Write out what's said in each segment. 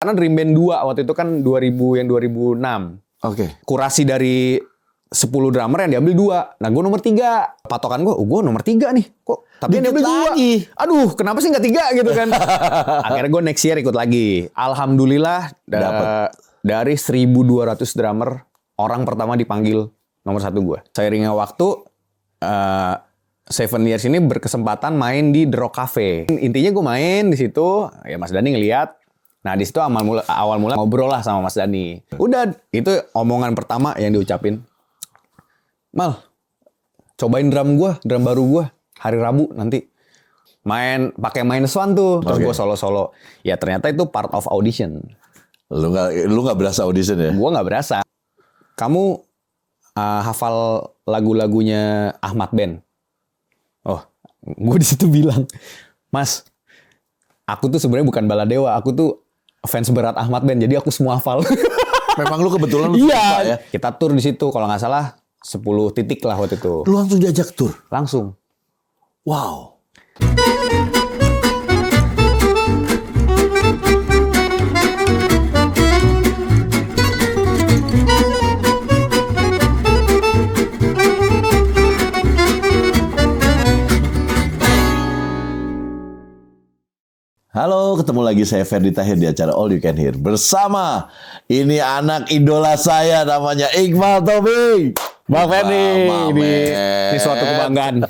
Karena Dream Band 2 waktu itu kan 2006. Oke. Kurasi dari 10 drummer yang diambil 2. Nah gue nomor 3. Patokan gue nomor 3 nih. Kok? Tapi yang diambil 2. Aduh kenapa sih gak 3 gitu kan. Akhirnya gue next year ikut lagi. Alhamdulillah dari 1.200 drummer, orang pertama dipanggil nomor 1 gue. Seiringnya waktu, 7 Years ini berkesempatan main di The Rock Cafe. Intinya gue main di situ, ya Mas Dhani ngeliat. Nah di situ awal mula ngobrol lah sama Mas Dhani. Udah, itu omongan pertama yang diucapin. Mal, cobain drum baru gue hari Rabu nanti. Pakai minus one tuh, terus gue solo. Ya ternyata itu part of audition. Lu nggak berasa audition ya? Gue nggak berasa. Kamu hafal lagu-lagunya Ahmad Band? Oh, gue di situ bilang, Mas, aku tuh sebenarnya bukan baladewa, aku tuh fans berat Ahmad Band, jadi aku semua hafal. Memang lu kebetulan iya. ya? Kita tur di situ, kalau nggak salah 10 titik lah waktu itu. Lu langsung diajak tur? Langsung. Wow. Halo, ketemu lagi saya Ferdi Tahir di acara All You Can Hear bersama ini anak idola saya namanya Iqbal Tobing. Bang Ferdi, ini suatu kebanggaan.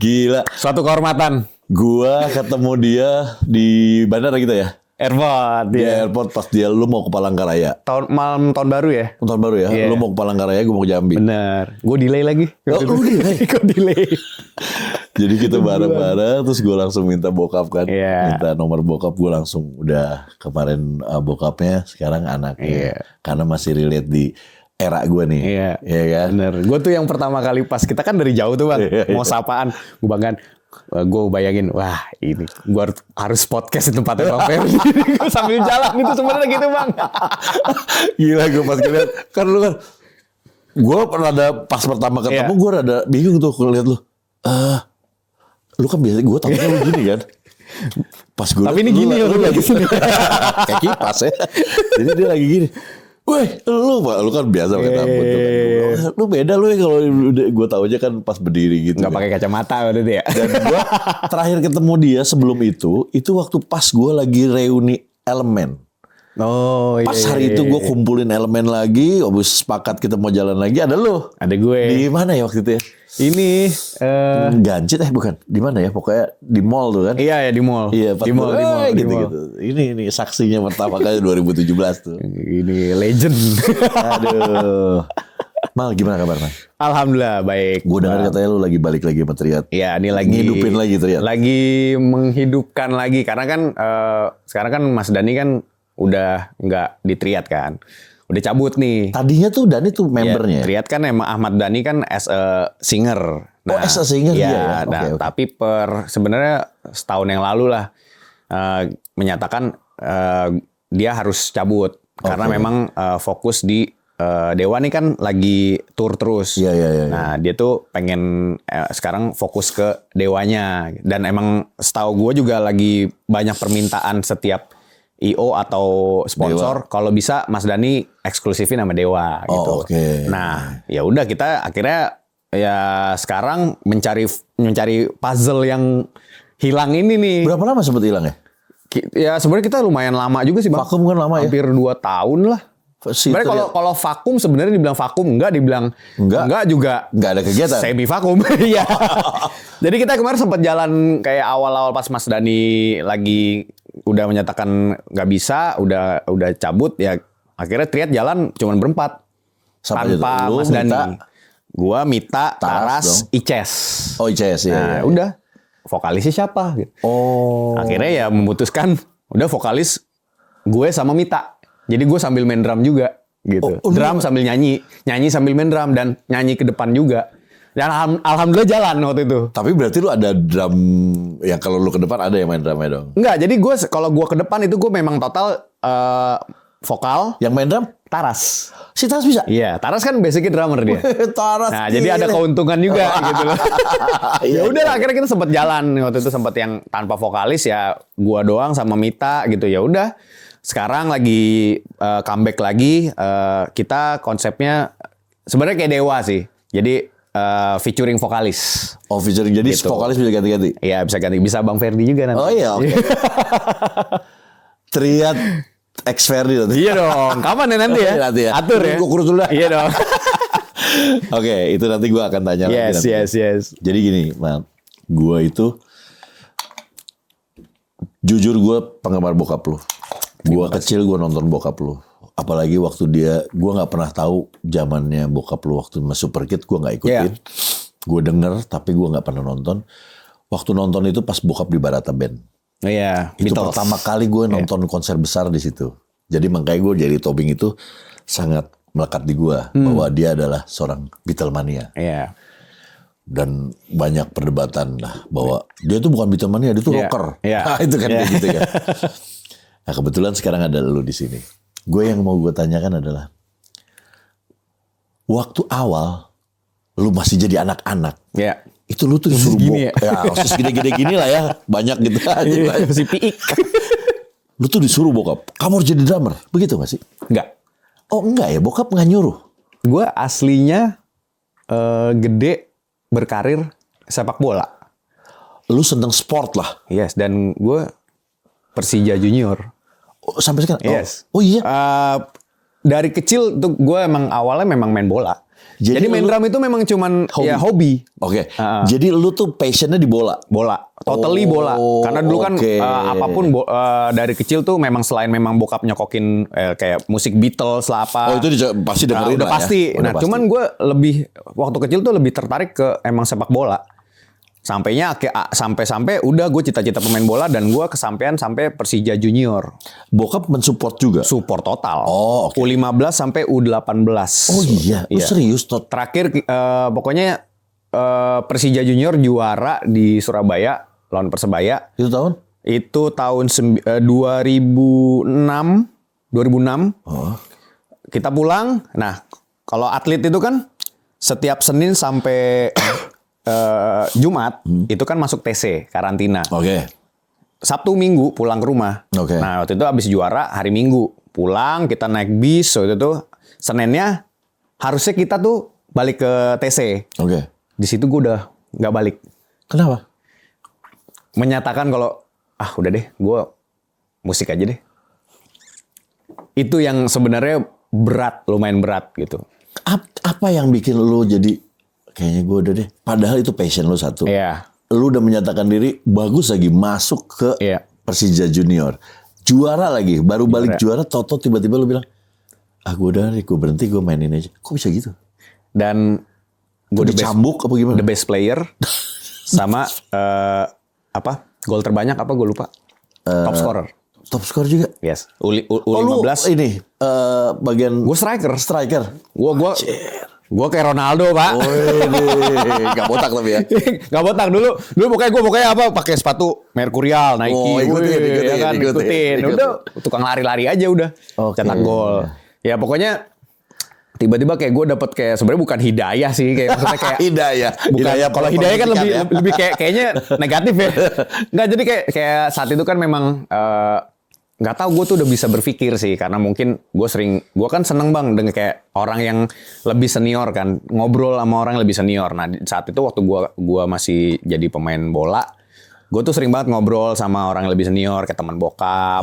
Gila. Suatu kehormatan. Gua ketemu dia di bandara gitu ya? Airport. Di airport pas lu mau ke Palangkaraya. Malam tahun baru ya? Tahun baru ya? Yeah. Lu mau ke Palangkaraya, gue mau ke Jambi. Bener. Gue delay lagi. Oh, lu delay? Gue delay. Jadi kita bareng-bareng, terus gue langsung minta bokap kan. Yeah. Minta nomor bokap, gue langsung udah kemarin bokapnya, sekarang anaknya. Yeah. Karena masih relate di era gue nih. Iya. Iya kan? Bener. Gue tuh yang pertama kali pas kita kan dari jauh tuh bang. Mau sapaan. Gue banggaan. Gue bayangin, wah ini gue harus podcast di tempatnya Bang Ferdi. Sambil jalan itu sebenarnya gitu bang. Gila gue pas ngeliat. Kan lu kan. Gue pernah pas pertama ketemu, gue rada bingung tuh kalau lihat lu. Lu kan biasa, gue takutnya lu gini kan. Pas gue tapi ini gini lu lagi sini. Kayak kipas ya. Jadi dia lagi gini. Weh, lu kan biasa pakai rambut tuh kan. Lu beda lu ya kalau gue tahu aja kan pas berdiri gitu. Nggak pakai kacamata berarti ya. Dan gue terakhir ketemu dia sebelum itu waktu pas gue lagi reuni Elemen. Oh iya. Pas hari itu gue kumpulin Elemen lagi, habis sepakat kita mau jalan lagi, ada lu. Ada gue. Di mana ya waktu itu ya? Ini Ganjit bukan? Di mana ya? Pokoknya di mall tuh kan? Iya ya di mall. Iya, di mall. Gitu. Ini saksinya pertama kali 2017 tuh. Ini legend. Aduh. Mal, gimana kabar, Mal? Alhamdulillah baik. Gue dengar katanya lu lagi balik lagi sama Triad. Iya, ini lagi ngidupin lagi Triad. Lagi menghidupkan lagi karena kan sekarang kan Mas Dhani kan udah nggak di Triad kan. Udah cabut nih. Tadinya tuh Dhani tuh membernya. Ya, Triad kan emang Ahmad Dhani kan as a singer. Nah, as a singer ya, dia ya. Okay. Tapi sebenarnya setahun yang lalu lah menyatakan dia harus cabut karena memang fokus di Dewa nih kan lagi tour terus. Iya. Nah dia tuh pengen sekarang fokus ke Dewanya dan emang setahu gue juga lagi banyak permintaan setiap IO atau sponsor kalau bisa Mas Dhani eksklusifin sama Dewa gitu. Okay. Nah, ya udah kita akhirnya ya sekarang mencari puzzle yang hilang ini nih. Berapa lama sempat hilang ya? Ya sebenarnya kita lumayan lama juga sih Bang. Vakum kan lama ya? Hampir 2 tahun lah. Sebenarnya kalau vakum sebenarnya dibilang vakum, dibilang enggak juga. Enggak ada kegiatan. Semi vakum. Iya. Jadi kita kemarin sempat jalan kayak awal-awal pas Mas Dhani lagi udah menyatakan nggak bisa, udah cabut ya. Akhirnya Triad jalan cuman berempat. Tanpa Mas Dhani. Gua, Mita, Taras, Ices. Oh Ices ya. Udah. Vokalisnya siapa? Gitu. Oh. Akhirnya ya memutuskan udah vokalis gue sama Mita. Jadi gue sambil main drum juga gitu. Drum sambil nyanyi sambil main drum dan nyanyi ke depan juga. Dan alhamdulillah jalan waktu itu. Tapi berarti lu ada drum yang kalau lu ke depan ada yang main drumnya dong? Enggak, jadi kalau gue ke depan itu gue memang total vokal. Yang main drum? Taras. Si Taras bisa? Iya, Taras kan basicnya drummer dia. Taras. Nah, jadi ada keuntungan juga gitu loh. Ya udah lah, akhirnya kita sempat jalan waktu itu, sempat yang tanpa vokalis ya gua doang sama Mita gitu. Ya udah. sekarang lagi comeback lagi. Kita konsepnya sebenarnya kayak Dewa sih. Jadi featuring vokalis. Oh, featuring. Jadi Gitu. vokalis bisa ganti-ganti. Iya bisa ganti. Bisa Bang Ferdi juga nanti. Oh iya, oke. Triad X Ferdi nanti. Iya dong. Kapan ya nanti ya? Nanti ya. Atur ya. Gue kurus dulu dah. Iya dong. Oke, itu nanti gue akan tanya lagi. Yes, nanti. yes. Jadi gini, Man. Gue itu jujur gue penggemar bokap lu. Gue kecil gue nonton bokap lu. Apalagi waktu gue nggak pernah tahu zamannya bokap lu waktu masih Super Kid, gue nggak ikutin. Yeah. Gue denger tapi gue nggak pernah nonton. Waktu nonton itu pas bokap di Barata Band. Iya. Itu Beatles. pertama kali gue nonton konser besar di situ. Jadi makanya gue jadi Tobing itu sangat melekat di gue bahwa dia adalah seorang Beatlemania. Iya. Dan banyak perdebatan lah bahwa dia tuh bukan Beatlemania, dia tuh Iya. rocker. Iya. Nah, itu kan Iya. kayak gitu kan. Nah kebetulan sekarang ada lu di sini. Gue yang mau gue tanyakan adalah waktu awal lu masih jadi anak-anak. Iya. Itu lu tuh disuruh Gini ya? osis gede-gede gini lah ya. Banyak gitu aja. Iya, si Piik. Lu tuh disuruh bokap, kamu harus jadi drummer. Begitu gak sih? Enggak. Oh enggak ya, bokap nggak nyuruh. Gue aslinya gede berkarir sepak bola. Lu seneng sport lah. Yes, dan gue Persija Junior. Oh, sampai sekarang? Yes. Oh iya? Dari kecil tuh gue emang awalnya memang main bola. Jadi main drum itu memang cuman hobi. Oke. Jadi lu tuh passionnya di bola? Bola. Totally bola. Karena dulu kan oke. apapun dari kecil tuh memang selain memang bokap nyokokin kayak musik Beatles lah apa. Oh itu pasti dengerin udah lah pasti. ya? Nah cuman gue waktu kecil tuh lebih tertarik ke emang sepak bola. Sampai udah gue cita-cita pemain bola dan gue kesampean sampai Persija Junior. Bokap mensupport juga? Support total. Oh, oke. U15 sampai U18. Oh iya? Lu serius Tot? Terakhir pokoknya Persija Junior juara di Surabaya lawan Persebaya. Itu tahun? Itu tahun 2006. Oh. Kita pulang. Nah, kalau atlet itu kan setiap Senin sampai Jumat itu kan masuk TC, karantina. Oke. Sabtu Minggu pulang ke rumah. Oke. Nah, waktu itu habis juara hari Minggu. Pulang kita naik bis waktu itu Seninnya harusnya kita tuh balik ke TC. Oke. Di situ gue udah nggak balik. Kenapa? Menyatakan kalau udah deh, gue musik aja deh. Itu yang sebenarnya lumayan berat gitu. Apa yang bikin lu jadi kayaknya gue udah deh. Padahal itu passion lu satu. Iya. Lu udah menyatakan diri bagus lagi masuk ke Iya. Persija Junior. Juara lagi. Baru balik juara Toto tiba-tiba lu bilang, gue udah deh, gue berhenti, gue mainin aja. Kok bisa gitu? Dan gue dicambuk apa gimana? the best player sama gol terbanyak apa gue lupa. Top scorer. Top score juga? Yes. Lu U15. ini bagian Gue striker. Gue kayak Ronaldo, Pak. Oh, gak botak tapi ya. Gak botak dulu. Dulu pokoknya apa? Pakai sepatu Mercurial, Nike. Oh, ikutin. Udah tukang lari-lari aja udah. Oke. Cetak gol. Ya pokoknya tiba-tiba kayak gue dapet kayak sebenarnya bukan hidayah sih, kayak maksudnya kayak Hidayah. Bukan, kalau hidayah kan ya. lebih kayaknya negatif ya. Nggak, jadi kayak saat itu kan memang nggak tahu, gue tuh udah bisa berpikir sih, karena mungkin gue kan seneng bang dengan kayak orang yang lebih senior kan, ngobrol sama orang yang lebih senior. Nah saat itu waktu gue masih jadi pemain bola, gue tuh sering banget ngobrol sama orang yang lebih senior, kayak teman bokap,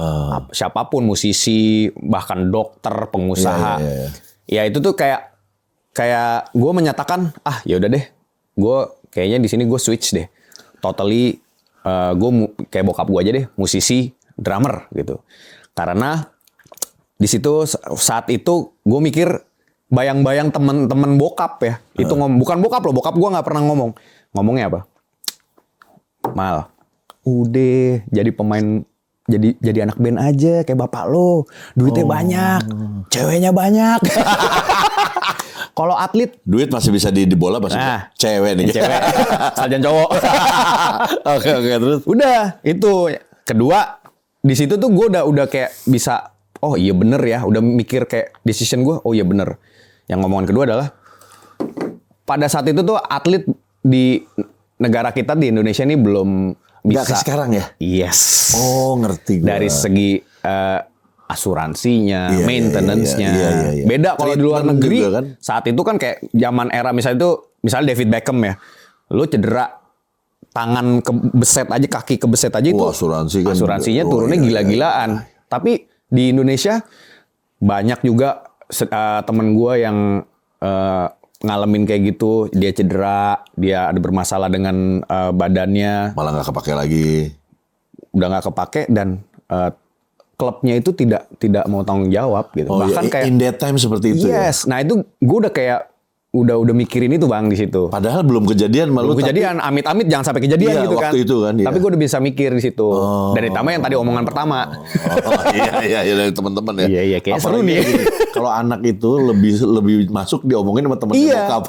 siapapun, musisi, bahkan dokter, pengusaha. Ya itu tuh kayak gue menyatakan ya udah deh, gue kayaknya di sini gue switch deh, totally gue kayak bokap gue aja deh, musisi, drummer gitu. Karena di situ saat itu gue mikir bayang-bayang temen bokap ya, itu bukan bokap loh, bokap gue nggak pernah ngomongnya apa, Mal, udah jadi pemain, jadi anak band aja kayak bapak lo, duitnya banyak, ceweknya banyak. Kalau atlet duit masih bisa di bola masih cewek nih. Cewek, sarjan cowok. Oke terus. Udah itu kedua di situ tuh gue udah kayak bisa, oh iya bener ya, udah mikir kayak decision gue, oh iya bener. Yang ngomongan kedua adalah pada saat itu tuh atlet di negara kita di Indonesia ini belum bisa. Nggak kayak sekarang ya? Yes. Oh ngerti gue. Dari segi asuransinya, Iya, maintenance-nya. iya. Beda kalau di luar Treatment negeri, juga kan. saat itu kan kayak zaman era misalnya David Beckham ya. Lu cedera tangan kebeset aja, kaki kebeset aja itu. Asuransi kan. Asuransinya turunnya gila-gilaan. Tapi di Indonesia banyak juga temen gue yang ngalamin kayak gitu. Dia cedera, dia ada bermasalah dengan badannya. Malah nggak kepake lagi. Udah nggak kepake dan klubnya itu tidak mau tanggung jawab gitu. Oh, Bahkan ya, kayak in that time seperti itu ya. yes, nah itu gue udah kayak udah mikirin itu Bang di situ. Padahal belum kejadian malu. Belum kejadian, amit-amit jangan sampai kejadian Iya, gitu kan. waktu itu kan, iya. Tapi gue udah bisa mikir di situ. Dan ditambah yang tadi omongan pertama. Iya dari teman-teman ya. Iya, kayak seru Apalagi nih. gini, kalau anak itu lebih masuk diomongin sama teman Iya. bokap.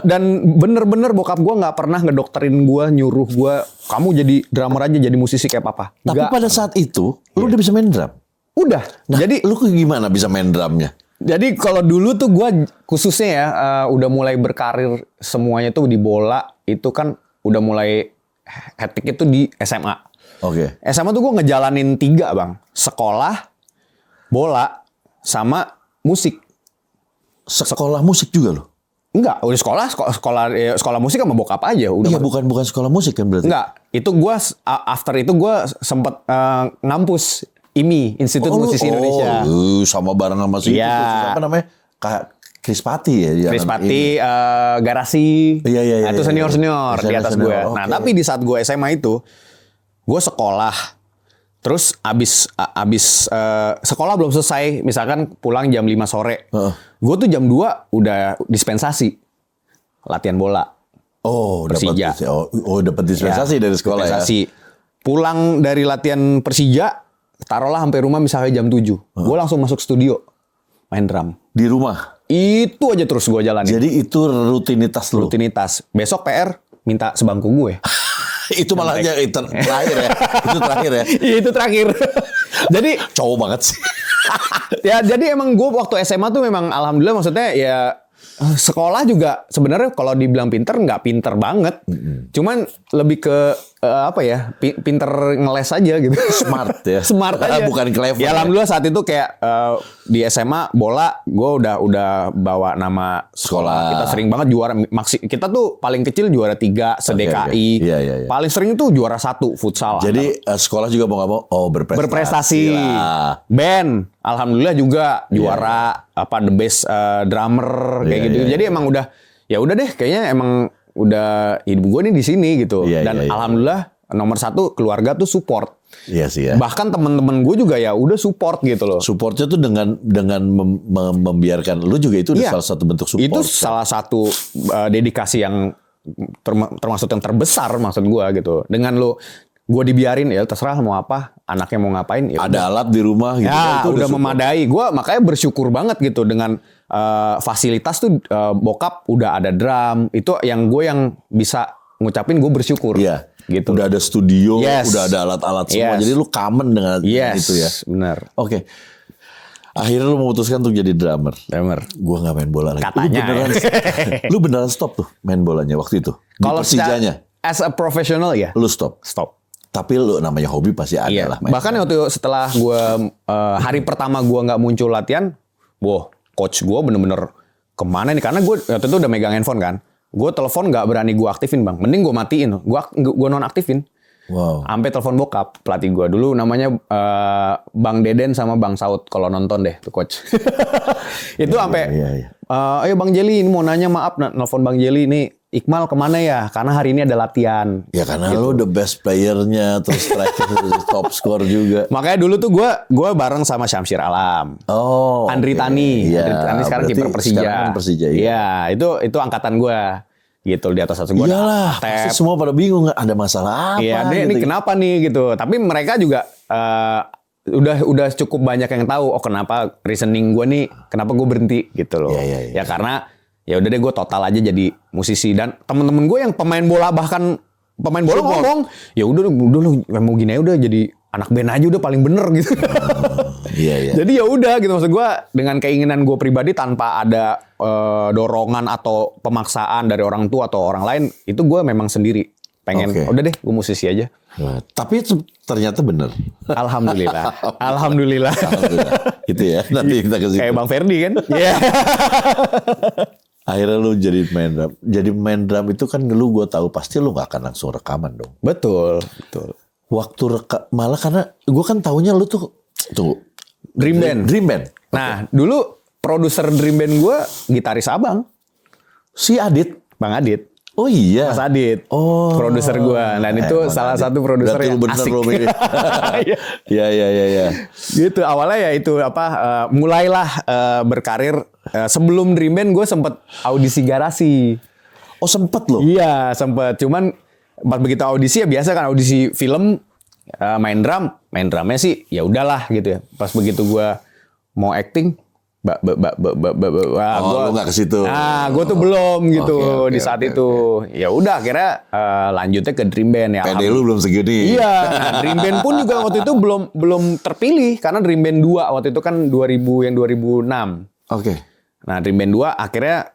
dan bener-bener bokap gue nggak pernah ngedokterin gue, nyuruh gue, kamu jadi drummer aja, jadi musisi kayak papa. Tapi Nggak. pada saat itu lu udah bisa main drum. Udah. Nah, Jadi lu gimana bisa main drumnya? Jadi kalau dulu tuh gue khususnya ya udah mulai berkarir semuanya tuh di bola itu kan udah mulai hektik itu di SMA. Oke. SMA tuh gue ngejalanin 3 Bang. Sekolah, bola, sama musik. Sekolah musik juga lo? Enggak, udah sekolah musik sama bokap aja. Udah Iya bukan sekolah musik kan berarti? Enggak, itu gue after itu gue sempet ngampus IMI, Institut Musisi Indonesia. Sama bareng sama si Iya. itu, apa namanya? Kak Krispati ya. Chris Patti, Garasi, Iya. nah, itu senior di atas gue. Senior, Nah oke. tapi di saat gue SMA itu, gue sekolah, terus abis sekolah belum selesai, misalkan pulang jam 5 sore, gue tuh jam 2 udah dispensasi, latihan bola. Oh, Persija. dapat dispensasi dari sekolah dispensasi. Pulang dari latihan Persija, taruhlah sampai rumah misalnya jam 7. Gue langsung masuk studio, main drum. ya. Di rumah. Itu aja terus gue jalanin. Jadi itu rutinitas lu. Rutinitas. Besok PR minta sebangku gue. Itu malah aja terakhir ya. Itu terakhir ya. Iya itu terakhir. Jadi Cowok banget sih. ya jadi emang gue waktu SMA tuh memang alhamdulillah maksudnya ya sekolah juga sebenarnya kalau dibilang pinter nggak pinter banget. Cuman lebih ke apa ya? Pinter ngeles aja gitu. Smart ya. Smart aja. Bukan clever. Ya alhamdulillah saat itu kayak di SMA bola gue udah bawa nama sekolah. Kita sering banget juara kita tuh paling kecil juara 3 se-DKI. Iya. Paling sering tuh juara 1 futsal. Jadi sekolah juga mau nggak mau berprestasi. lah. Band alhamdulillah juga juara the best drummer kayak gitu. Iya. Jadi emang udah deh kayaknya emang udah hidup gue nih di sini gitu. Iya, Dan iya. alhamdulillah nomor 1 keluarga tuh support. Iya sih ya. Bahkan temen-temen gue juga ya udah support gitu loh. Supportnya tuh dengan membiarkan lu juga itu Iya. salah satu bentuk support. Itu salah satu dedikasi yang termasuk yang terbesar maksud gue gitu. Dengan gue dibiarin ya terserah mau apa, anaknya mau ngapain. Ya Ada alat di rumah gitu. ya itu udah support. memadai. Gue makanya bersyukur banget gitu dengan fasilitas tuh bokap udah ada drum. Itu yang bisa ngucapin gue bersyukur. Iya. Gitu. Udah ada studio, Yes. udah ada alat-alat semua. Yes. Jadi lu common dengan Yes, itu ya. benar. Oke. Akhirnya lu memutuskan untuk jadi drummer. Drummer. Gua nggak main bola lagi. Katanya, Lu beneran stop tuh main bolanya waktu itu. Di Kalau Persijanya. as a professional ya Lu stop. Tapi lu namanya hobi pasti ada Iya. lah. main. Bahkan waktu setelah gue hari pertama gue nggak muncul latihan, coach gue bener-bener kemana nih? Karena gue waktu itu udah megang handphone kan. Gue telepon nggak berani gue aktifin Bang. Mending gue matiin. Gue nonaktifin. Wow. Sampai telepon bokap pelatih gue dulu namanya Bang Deden sama Bang Saud kalau nonton deh tuh coach. Itu sampai iya. ayo Bang Jeli ini mau nanya maaf nelfon Bang Jeli ini Iqmal kemana ya karena hari ini ada latihan. Ya karena Gitu. lu the best playernya, terus striker, top score juga. Makanya dulu tuh gue bareng sama Syamsir Alam. Oh. Andri oke. Tani, Iya, Andri Tani sekarang berarti kiper Persija. sekarang kan Persija. Iya. Iya, itu angkatan gue. Gitu di atas gue. Iyalah, pasti semua pada bingung ada masalah apa. Iya, ini gitu. kenapa nih gitu. Tapi mereka juga udah cukup banyak yang tahu. Oh kenapa reasoning gue nih, kenapa gue berhenti gitu loh. Iya. Ya karena ya udah deh gue total aja jadi musisi dan temen-temen gue yang pemain bola bahkan pemain bola ngomong ya udah lu mau gini aja udah jadi anak band aja udah paling bener gitu. Iya. Jadi ya udah gitu maksud gue dengan keinginan gue pribadi tanpa ada dorongan atau pemaksaan dari orang tua atau orang lain itu gue memang sendiri pengen Oke. udah deh gue musisi aja. Tapi ternyata benar. Alhamdulillah. Alhamdulillah. Alhamdulillah. Gitu ya. Nanti kita ke situ. Kayak Bang Ferdi kan? Iya. Akhirnya lu jadi main drum. Jadi main drum itu kan lu gue tahu pasti lu gak akan langsung rekaman dong. Betul, betul. Waktu malah karena gue kan taunya lu tuh tunggu. Dream Band. Dream Band. Nah, dulu produser Dream Band gue gitaris Abang. Si Adit. Bang Adit. Oh iya. Mas Adit. Oh. Produser gue. Dan itu salah Adit. satu produser Berarti yang lu bener asik. lu milih. Iya. Gitu. Awalnya ya itu mulailah berkarir. Sebelum Dream Band gue sempet audisi garasi. Oh sempet loh. Iya, sempet. Cuman pas begitu audisi ya biasa kan audisi film main drumnya sih ya udahlah gitu ya. Pas begitu gue mau acting, lu nggak ke situ. Nah, gue tuh belum gitu Oke, di saat oke. itu. Ya udah, akhirnya lanjutnya ke Dream Band ya. PD lu belum segini. Iya, nah, Dream Band pun juga waktu itu belum terpilih karena Dream Band 2 waktu itu kan 2006. Oke. Nah, Dream Band 2 akhirnya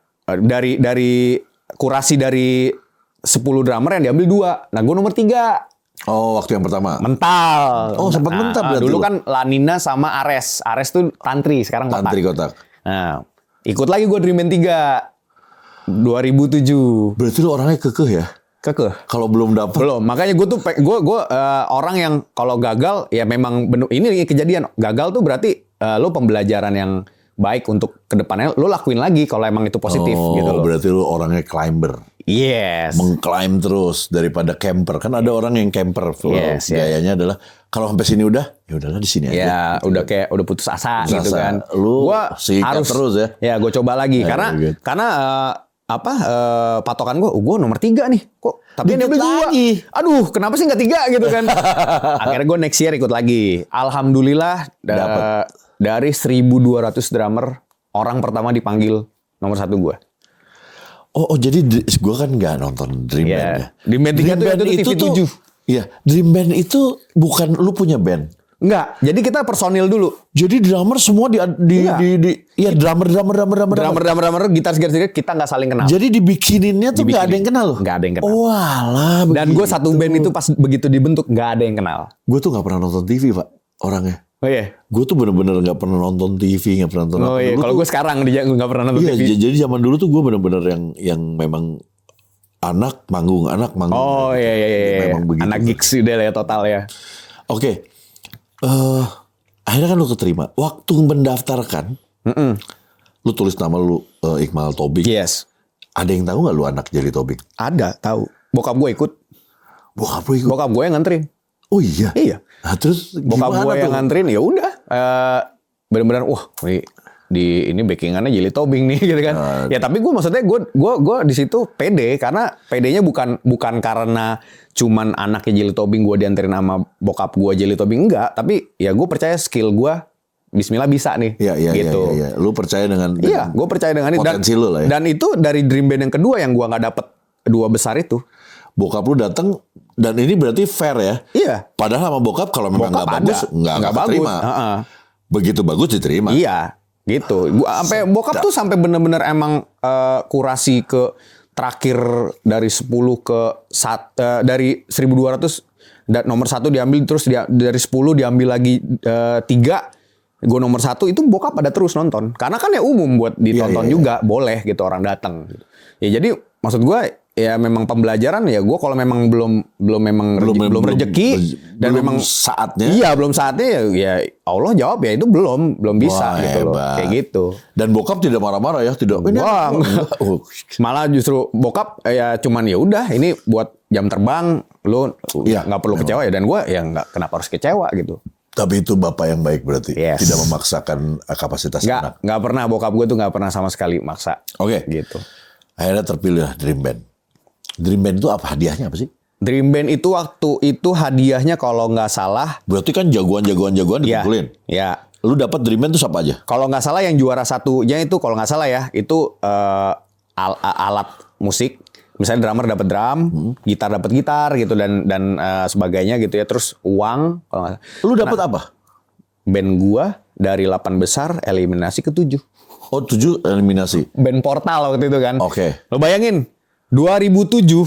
dari kurasi dari 10 drummer yang diambil 2. Nah, gue nomor 3. Oh, waktu yang pertama. Mental. Oh, sempat mental berarti dulu lu. kan Lanina sama Ares. Ares tuh Tantri, sekarang Kotak. Tantri Kotak. Nah, ikut lagi gue Dream Band 3. 2007. Berarti lu orangnya kekeh ya? Kekeh. Kalau belum dapet. Belum, makanya gue tuh orang yang kalau gagal ya memang ini kejadian. Gagal tuh berarti lu pembelajaran yang baik untuk kedepannya lu lakuin lagi kalau emang itu positif gitu loh. Berarti lu orangnya climber. Yes. Mengclimb terus daripada camper. Kan ada orang yang camper. Yes, gayanya adalah kalau sampai sini udah, ya udahlah di sini aja. Ya udah kayak udah putus asa Putus gitu asa. kan. Lu Gua sikat terus ya. Ya gue coba lagi Ya, karena gitu. patokan gue nomor 3 nih. Kok tapi yang Dikit diambil 2. lagi. Aduh, kenapa sih nggak 3 gitu kan? Akhirnya gue next year ikut lagi. Alhamdulillah Dapet. dari 1.200 drummer orang pertama dipanggil nomor 1 gue. Oh, jadi gue kan nggak nonton Dream Band ya. Dream Band 3 tuh itu TV 7. Iya, Dream Band itu bukan lu punya band. Enggak, jadi kita personil dulu. Jadi drummer semua iya drummer, Gitaris kita nggak saling kenal. Jadi dibikininnya tuh nggak ada yang kenal loh. Nggak ada yang kenal. Walah. Dan gue satu band itu pas begitu dibentuk nggak ada yang kenal. Gue tuh nggak pernah nonton TV pak orangnya. Oh iya. Gue tuh bener-bener nggak pernah nonton TV, nggak pernah nonton. Oh iya. Kalau gue sekarang nggak pernah nonton Iya, TV. jadi zaman dulu tuh gue bener-bener yang memang anak manggung. Oh iya. Memang begitu. Anak gigs udah lah ya total ya. Oke. Akhirnya kan lu keterima. Waktu mendaftarkan, lu tulis nama lu Iqmal Tobing. Yes. Ada yang tahu nggak lu anak Jelly Tobing? Ada, tahu. Bokap gue ikut. Bokap lu ikut. Bokap gue yang nganterin. Oh iya. Iya. Nah, terus Bokap gimana gue yang tuh? nganterin ya udah. Benar-benar wah ini backingannya Jelly Tobing nih gitu kan. Ya tapi gue maksudnya gue di situ pede karena pedenya bukan karena cuman anaknya Jelly Tobing gue dianterin sama bokap gue Jelly Tobing enggak, tapi ya gue percaya skill gue Bismillah bisa nih. Iya, gitu. iya. Lu percaya dengan Iya, gue percaya dengan itu. potensi lu lah ya. Dan itu dari Dream Band yang kedua yang gue nggak dapet 2 besar itu. Bokap lu datang dan ini berarti fair ya. Iya. Padahal sama bokap kalau memang Bokap nggak bagus nggak bagus. terima. Begitu bagus diterima. Iya, gitu. Gua sampai bokap tuh sampai bener-bener emang kurasi ke terakhir dari 10 ke dari 1.200 nomor 1 diambil terus dari 10 diambil lagi 3. Gue nomor 1 itu bokap ada terus nonton. Karena kan ya umum buat ditonton juga, boleh gitu orang datang. Ya jadi maksud gue ya memang pembelajaran ya gue kalau memang belum rezeki dan memang saatnya. Iya, belum saatnya ya Allah jawab ya itu belum bisa. Wah, gitu loh. hebat. Kayak gitu. Dan bokap tidak marah-marah ya, tidak. Wah, malah justru bokap ya cuman ya udah ini buat jam terbang lu nggak perlu kecewa ya, dan gue ya nggak kenapa harus kecewa gitu. Tapi itu bapak yang baik berarti. Yes. Tidak memaksakan kapasitas anak. Nggak pernah, bokap gue tuh nggak pernah sama sekali maksa. Oke. Gitu. Akhirnya terpilih Dream Band. Dream Band itu apa hadiahnya apa sih? Dream Band itu waktu itu hadiahnya kalau nggak salah. Berarti kan jagoan dikumpulin. Ya. Lu dapat Dream Band itu apa aja? Kalau nggak salah yang juara satunya itu kalau nggak salah ya itu alat musik. Misalnya drummer dapat drum, gitar dapat gitar gitu dan sebagainya gitu ya. Terus uang. Kalau nggak salah. Lu dapat apa? Band gua dari 8 besar eliminasi ke 7. Oh 7 eliminasi. Band Portal waktu itu kan. Oke. Lo bayangin 2007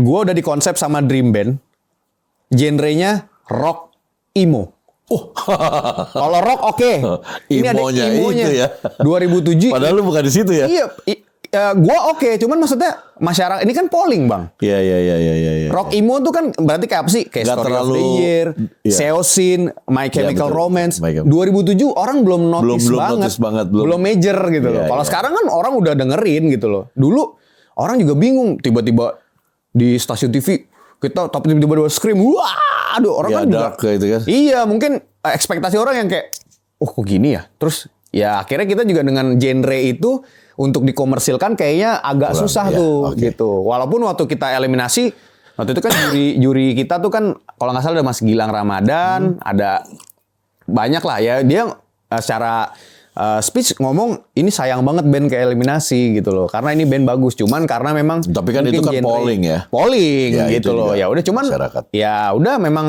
gua udah dikonsep sama Dream Band genrenya rock emo. Oh, Kalau rock oke. Ini ada Imonya imonya. itu ya. 2007. Padahal lu bukan di situ ya? Iya, gua oke, cuman maksudnya masyarakat ini kan polling, Bang. Iya. Rock emo tuh kan berarti kayak apa sih? Kayak Nggak Story terlalu- of the Year, iya. Seosin, My Chemical betul. Romance. My Chemical. 2007 orang belum notice Belum banget. notice banget, belum major gitu loh. Iya, Kalau iya. sekarang kan orang udah dengerin gitu loh. Dulu orang juga bingung, tiba-tiba di stasiun TV kita tapi tiba-tiba scream, wah, aduh orang Iya, kan juga. dark gitu kan. Iya, mungkin ekspektasi orang yang kayak, oh kok gini ya? Terus ya akhirnya kita juga dengan genre itu untuk dikomersilkan kayaknya agak Kurang, susah ya, tuh oke. gitu. Walaupun waktu kita eliminasi, waktu itu kan juri kita tuh kan kalau nggak salah ada Mas Gilang Ramadan, ada banyak lah ya. Dia secara speech ngomong ini sayang banget band ke eliminasi gitu loh. Karena ini band bagus, cuman karena memang Tapi kan mungkin itu kan polling ya. Polling Ya, gitu itu loh. juga Ya udah cuman masyarakat. ya udah memang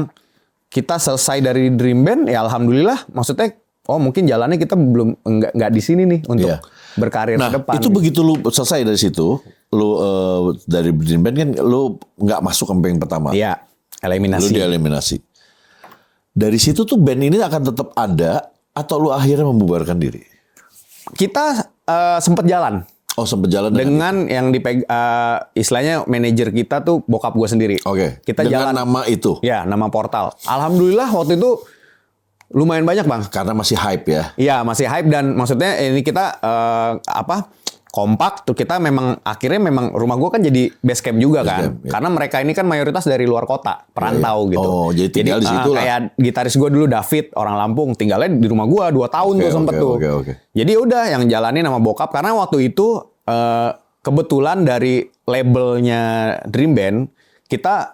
kita selesai dari Dream Band ya alhamdulillah, maksudnya oh mungkin jalannya kita belum nggak di sini nih untuk Iya. berkarir Nah, ke depan. itu begitu lu selesai dari situ, lu dari Dream Band kan lu nggak masuk ke yang pertama. Iya, Lu eliminasi. dieliminasi. Dari situ tuh band ini akan tetap ada atau lu akhirnya membubarkan diri? Kita sempet jalan Oh, sempet jalan dengan yang istilahnya manajer kita tuh bokap gue sendiri. Oke. Kita Dengan jalan. nama itu. Ya, nama portal. Alhamdulillah waktu itu lumayan banyak, Bang. Karena masih hype ya. Iya, masih hype dan maksudnya ini kita kompak tuh, kita memang akhirnya memang rumah gue kan jadi base camp juga Base kan. camp, ya. Karena mereka ini kan mayoritas dari luar kota, perantau Iya, iya. gitu. Oh, jadi tinggal di situ lah. Kayak gitaris gue dulu David, orang Lampung, tinggalnya di rumah gue 2 tahun Oke, tuh sempet oke, tuh. oke. Jadi udah yang jalanin sama bokap karena waktu itu kebetulan dari labelnya Dream Band kita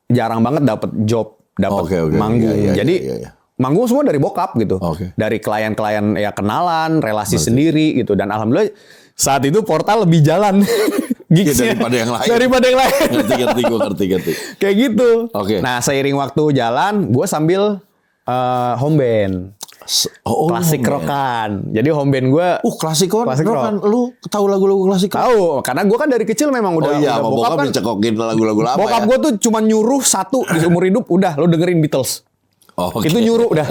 jarang banget dapet job, dapet Oke, manggung. Iya, iya, Jadi iya, iya. manggung semua dari bokap gitu. Oke. Dari klien-klien ya kenalan, relasi sendiri gitu. Dan alhamdulillah saat itu portal lebih jalan gigsnya daripada yang lain. Daripada yang lain. Ngerti, gue ngerti. Kayak gitu. Oke. Nah seiring waktu jalan, gue sambil home band. Klasik home band. rockan. Jadi home band gue Klasik rock. Klasik rock. Kan lu tahu lagu-lagu klasik rock? tahu. Karena gue kan dari kecil memang udah, Oh iya, udah sama bokap dicekokin lagu-lagu lama bokap ya. gue tuh cuma nyuruh satu di seumur hidup, udah lo dengerin Beatles. Oh, oke. Itu nyuruh udah.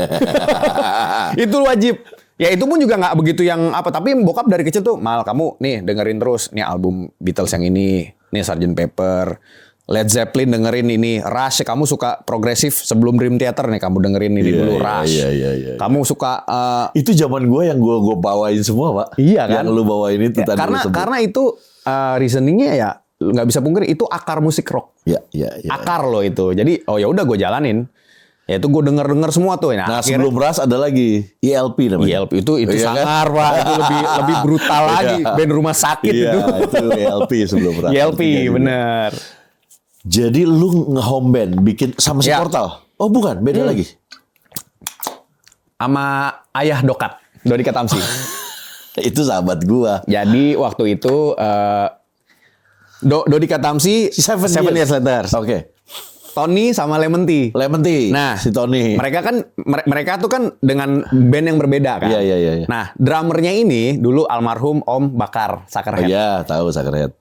Itu wajib. Ya itu pun juga nggak begitu yang apa, tapi bokap dari kecil tuh, Mal kamu nih dengerin terus nih album Beatles yang ini, nih Sgt. Pepper, Led Zeppelin dengerin ini, Rush kamu suka progresif sebelum Dream Theater nih kamu dengerin ini Iya, dulu iya, Rush. iya. Kamu suka Itu zaman gue yang gue bawain semua, Pak. Iya kan? Yang lu bawain itu tadi lu sebut. karena itu reasoningnya ya nggak bisa pungkiri itu akar musik rock. Iya. Akar loh itu. Jadi oh ya udah gue jalanin. Ya itu gue denger semua tuh. Nah, sebelum Rush ada lagi ELP namanya. ELP itu Iya kan? sangar Pak, itu lebih brutal lagi, Iya. band rumah sakit Iya, itu. itu ELP sebelum Rush. ELP Iya. bener. Jadi lu nge-home band bikin sama si Ya. Portal? Oh bukan, beda lagi. Sama ayah Dokat, Dodi Katamsi. Itu sahabat gua. Jadi waktu itu Dodi Katamsi Seven Years Later. Oke. Tony sama Lemon Tea. Lemon Tea, Nah, si Tony. mereka tuh kan dengan band yang berbeda kan. Iya. Nah, drummernya ini dulu almarhum Om Bakar Oh, Sakerhead. iya, tahu Sakerhead.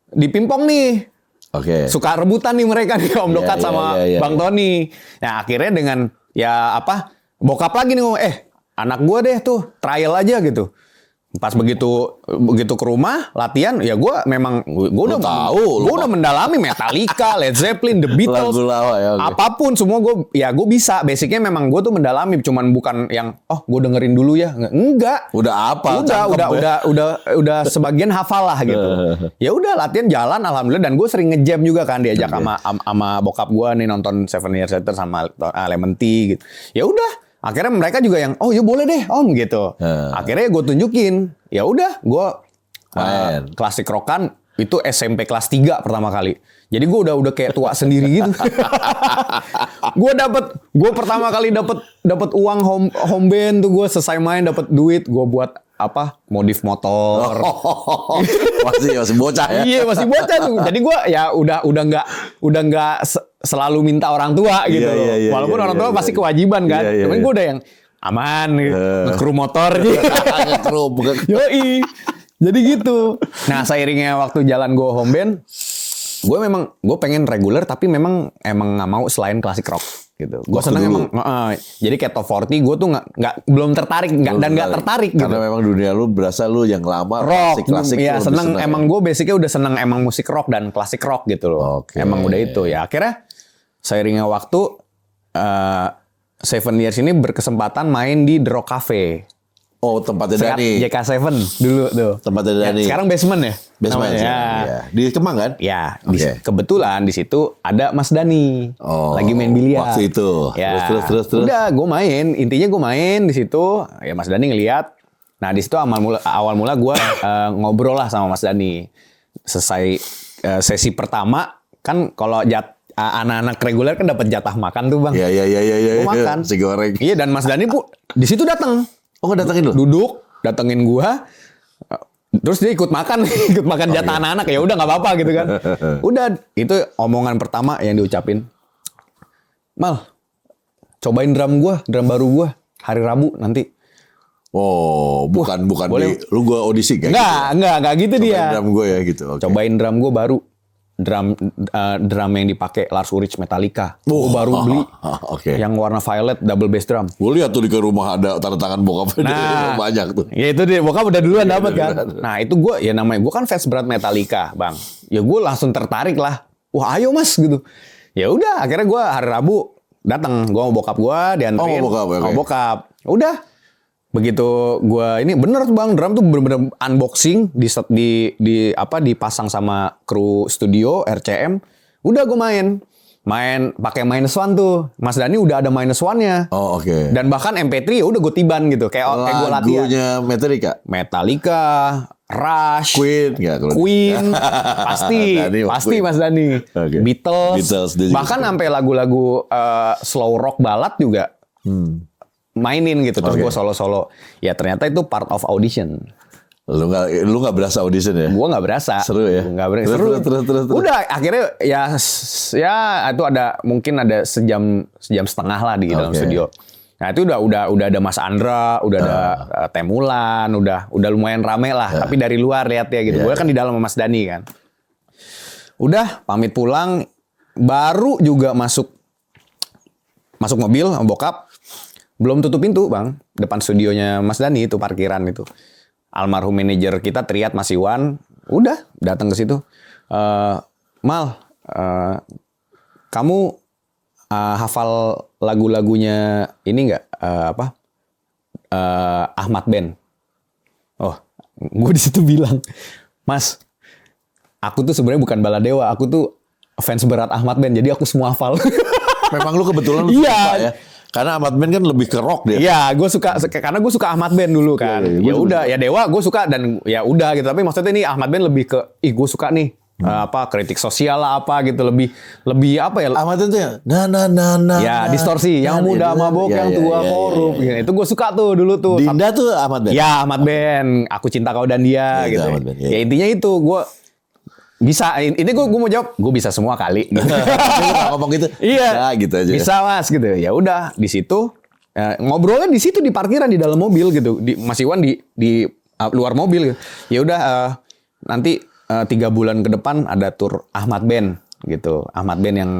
Di Pimpong nih. Oke. Suka rebutan nih mereka nih Om Iya, Dokat sama iya. Bang Tony. Nah, akhirnya dengan ya bokap lagi nih ngomong, anak gua deh tuh trial aja gitu. Pas begitu ke rumah latihan ya gue udah mendalami Metallica, Led Zeppelin, The Beatles, Lagu lama ya, oke. apapun semua gue bisa. Basicnya memang gue tuh mendalami, cuman bukan yang gue dengerin dulu ya, enggak. Udah apa? Udah sebagian hafal lah gitu. Ya udah latihan jalan alhamdulillah, dan gue sering ngejam juga kan diajak sama bokap gue nih nonton Seven Years Later sama Lemon Tea gitu. Ya udah. Akhirnya mereka juga yang, oh ya boleh deh om gitu. Akhirnya gue tunjukin, ya udah gue klasik rockan itu SMP kelas 3 pertama kali. Jadi gue udah kayak tua sendiri gitu. Gue pertama kali dapat uang home band tuh, gue selesai main dapat duit, gue buat modif motor. masih bocah ya. Iya masih bocah tuh. Jadi gue ya udah nggak selalu minta orang tua gitu. Iya, Walaupun orang tua pasti kewajiban kan. Cuman gue udah yang aman, nge-crew motor gitu. Nge-crew, bukan. Yoi. Jadi gitu. Nah seiringnya waktu jalan gue home band, gue pengen reguler tapi emang nggak mau selain klasik rock gitu. Gue seneng dulu. emang jadi kayak top 40 gue tuh belum tertarik nggak tertarik gitu. Karena memang dunia lu berasa lu yang lama Rock, klasik ya lu lebih seneng emang ya. gue basicnya udah seneng emang musik rock dan klasik rock gitu loh. Oke. Emang udah itu ya. Akhirnya seiringnya waktu Seven Years ini berkesempatan main di The Rock Cafe. Oh, tempatnya Dani. JK7 dulu tuh. Tempatnya Dani. Sekarang basement ya? Basement namanya. ya. Di Kemang kan? Ya, Oke. kebetulan di situ ada Mas Dani. Oh, lagi main biliar. waktu itu. Ya. Terus. Udah, gue main. Intinya gue main di situ. Ya Mas Dani ngeliat. Nah di situ awal mula gue ngobrol lah sama Mas Dani. Selesai sesi pertama kan kalau anak-anak reguler kan dapat jatah makan tuh bang. Iya. Gue makan. Si goreng. Iya dan Mas Dani di situ datang. Oh, datangin lu? Duduk, datengin gua. Terus dia ikut makan jatah anak-anak. Ya udah nggak apa-apa gitu kan. Udah, itu omongan pertama yang diucapin. Mal, cobain drum baru gua hari Rabu nanti. Oh, bukan boleh. lu gua audisi kayak Enggak gitu gitu. dia. Cobain drum gue ya gitu. Oke. Cobain drum gua baru. Drum yang dipakai Lars Ulrich Metallica. Gua baru beli. Oke. Yang warna violet double bass drum. Gue lihat tuh di rumah ada tanda tangan bokapnya. Nah, banyak tuh. Ya itu dia, bokap udah duluan Iya, dapat kan. duluan. Nah itu gue ya namanya gue kan fans berat Metallica bang. Ya gue langsung tertarik lah. Wah ayo mas gitu. Ya udah akhirnya gue hari Rabu datang. Gue mau bokap gue dianterin. Oh, bokap, oke. Sama bokap. Udah. Begitu gue ini bener tuh bang, drum tuh bener-bener unboxing dipasang sama kru studio RCM. Udah gue main pakai -1 tuh. Mas Dani udah ada -1-nya. Oh, oke. Dan bahkan MP3 ya udah gue tiban gitu kayak gue latihan. Lagunya Metallica, Rush, Queen nggak kalau Queen, pasti Queen. Mas Dani. Oke. Beatles, dia juga bahkan suka. sampai lagu-lagu slow rock ballad juga mainin gitu. Terus Oke. gue solo-solo. Ya ternyata itu part of audition. Lu nggak berasa audition ya? Gue nggak berasa. Seru ya? Nggak berasa. Terus, Seru. terus. Udah akhirnya ya itu mungkin ada sejam setengah lah di dalam Oke. studio. Nah itu udah ada Mas Andra, udah ada Temulan, udah lumayan rame lah. Tapi dari luar lihat ya gitu. Gue kan di dalam sama Mas Dani kan. Udah pamit pulang, baru juga masuk mobil sama bokap. Belum tutup pintu bang, depan studionya Mas Dani itu parkiran itu. Almarhum manajer kita Triat Mas Iwan, udah datang ke situ. Mal, kamu hafal lagu-lagunya ini nggak Ahmad Band? Oh, gue di situ bilang, Mas, aku tuh sebenarnya bukan baladewa, aku tuh fans berat Ahmad Band, jadi aku semua hafal. Memang lu kebetulan Iya. suka ya. Karena Ahmad Band kan lebih ke rock dia. Iya, gue suka karena gue suka Ahmad Band dulu kan. Iya, Ya gua udah, ya Dewa gue suka dan ya udah gitu. Tapi maksudnya ini Ahmad Band lebih ke, gue suka nih kritik sosial lah apa gitu, lebih apa ya? Ahmad Band tuh ya, nah. Ya distorsi, yang muda mabok, yang tua korup. Gitu. Itu gue suka tuh dulu tuh. Dinda tuh Ahmad Band. Ya Ahmad Band, Aku Cinta Kau dan Dia Ya, itu gitu. Ahmad Band, ya. Ya intinya itu gue bisa. Ini gue mau jawab, gue bisa semua kali. Gitu. Dia nggak ngomong gitu. Iya, Ya, gitu aja. Bisa mas gitu. Ya udah di situ ngobrolnya di situ di parkiran di dalam mobil gitu. Mas Iwan di luar mobil. Gitu. Ya udah nanti 3 bulan ke depan ada tur Ahmad Band gitu. Ahmad Band yang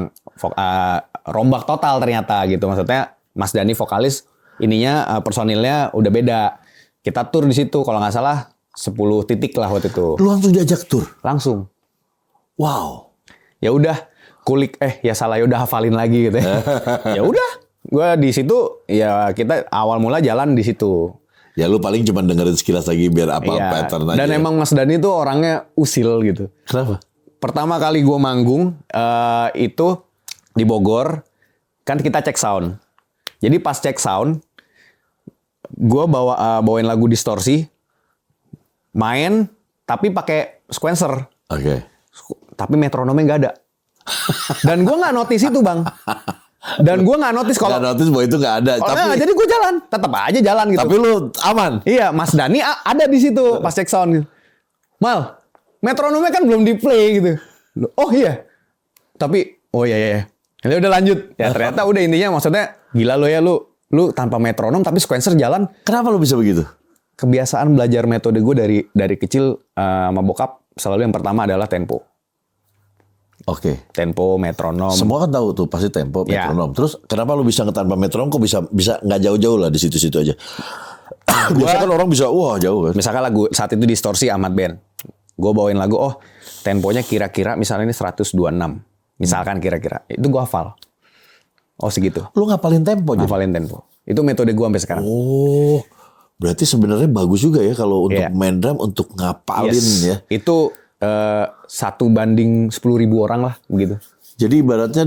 rombak total ternyata gitu. Maksudnya Mas Dani vokalis, ininya personilnya udah beda. Kita tur di situ kalau nggak salah 10 titik lah waktu itu. Lu langsung diajak tur. Langsung. Wow. Ya udah kulik ya salah, ya udah hafalin lagi gitu ya. Ya udah, gue di situ ya kita awal mula jalan di situ. Ya lu paling cuma dengerin sekilas lagi biar apa Iya. pattern aja. Dan emang Mas Dani tuh orangnya usil gitu. Kenapa? Pertama kali gue manggung itu di Bogor, kan kita cek sound. Jadi pas cek sound, gue bawain lagu distorsi, main tapi pakai sequencer. Oke. Tapi metronomnya nggak ada. Dan gue nggak notice itu bang. Dan gue nggak notice kalau. Nggak notice bahwa itu nggak ada. Jadi gue jalan, tetap aja jalan gitu. Tapi lu aman. Iya, Mas Dani ada di situ pas cek sound gitu. Mal, metronomnya kan belum di play gitu. Oh iya. Tapi oh iya. Ini udah lanjut. Ya ternyata udah intinya maksudnya gila lo ya lu tanpa metronom tapi sequencer jalan. Kenapa lu bisa begitu? Kebiasaan belajar metode gue dari kecil sama bokap selalu yang pertama adalah tempo. Oke. Tempo, metronom. Semua kan tahu tuh pasti tempo, Ya. metronom. Terus kenapa lu bisa tanpa metronom kok bisa nggak jauh-jauh lah di situ-situ aja. Biasa kan orang bisa wah jauh kan. Misalkan lagu saat itu distorsi Ahmad Band. Gue bawain lagu, oh temponya kira-kira misalnya ini 126. Misalkan kira-kira. Itu gue hafal. Oh segitu. Lu ngapalin tempo jadi. Hafalin tempo. Itu metode gue sampai sekarang. Oh. Berarti sebenarnya bagus juga ya kalau untuk Iya. main drum untuk ngapalin Yes. ya. Itu 1 banding 10.000 orang lah begitu. Jadi ibaratnya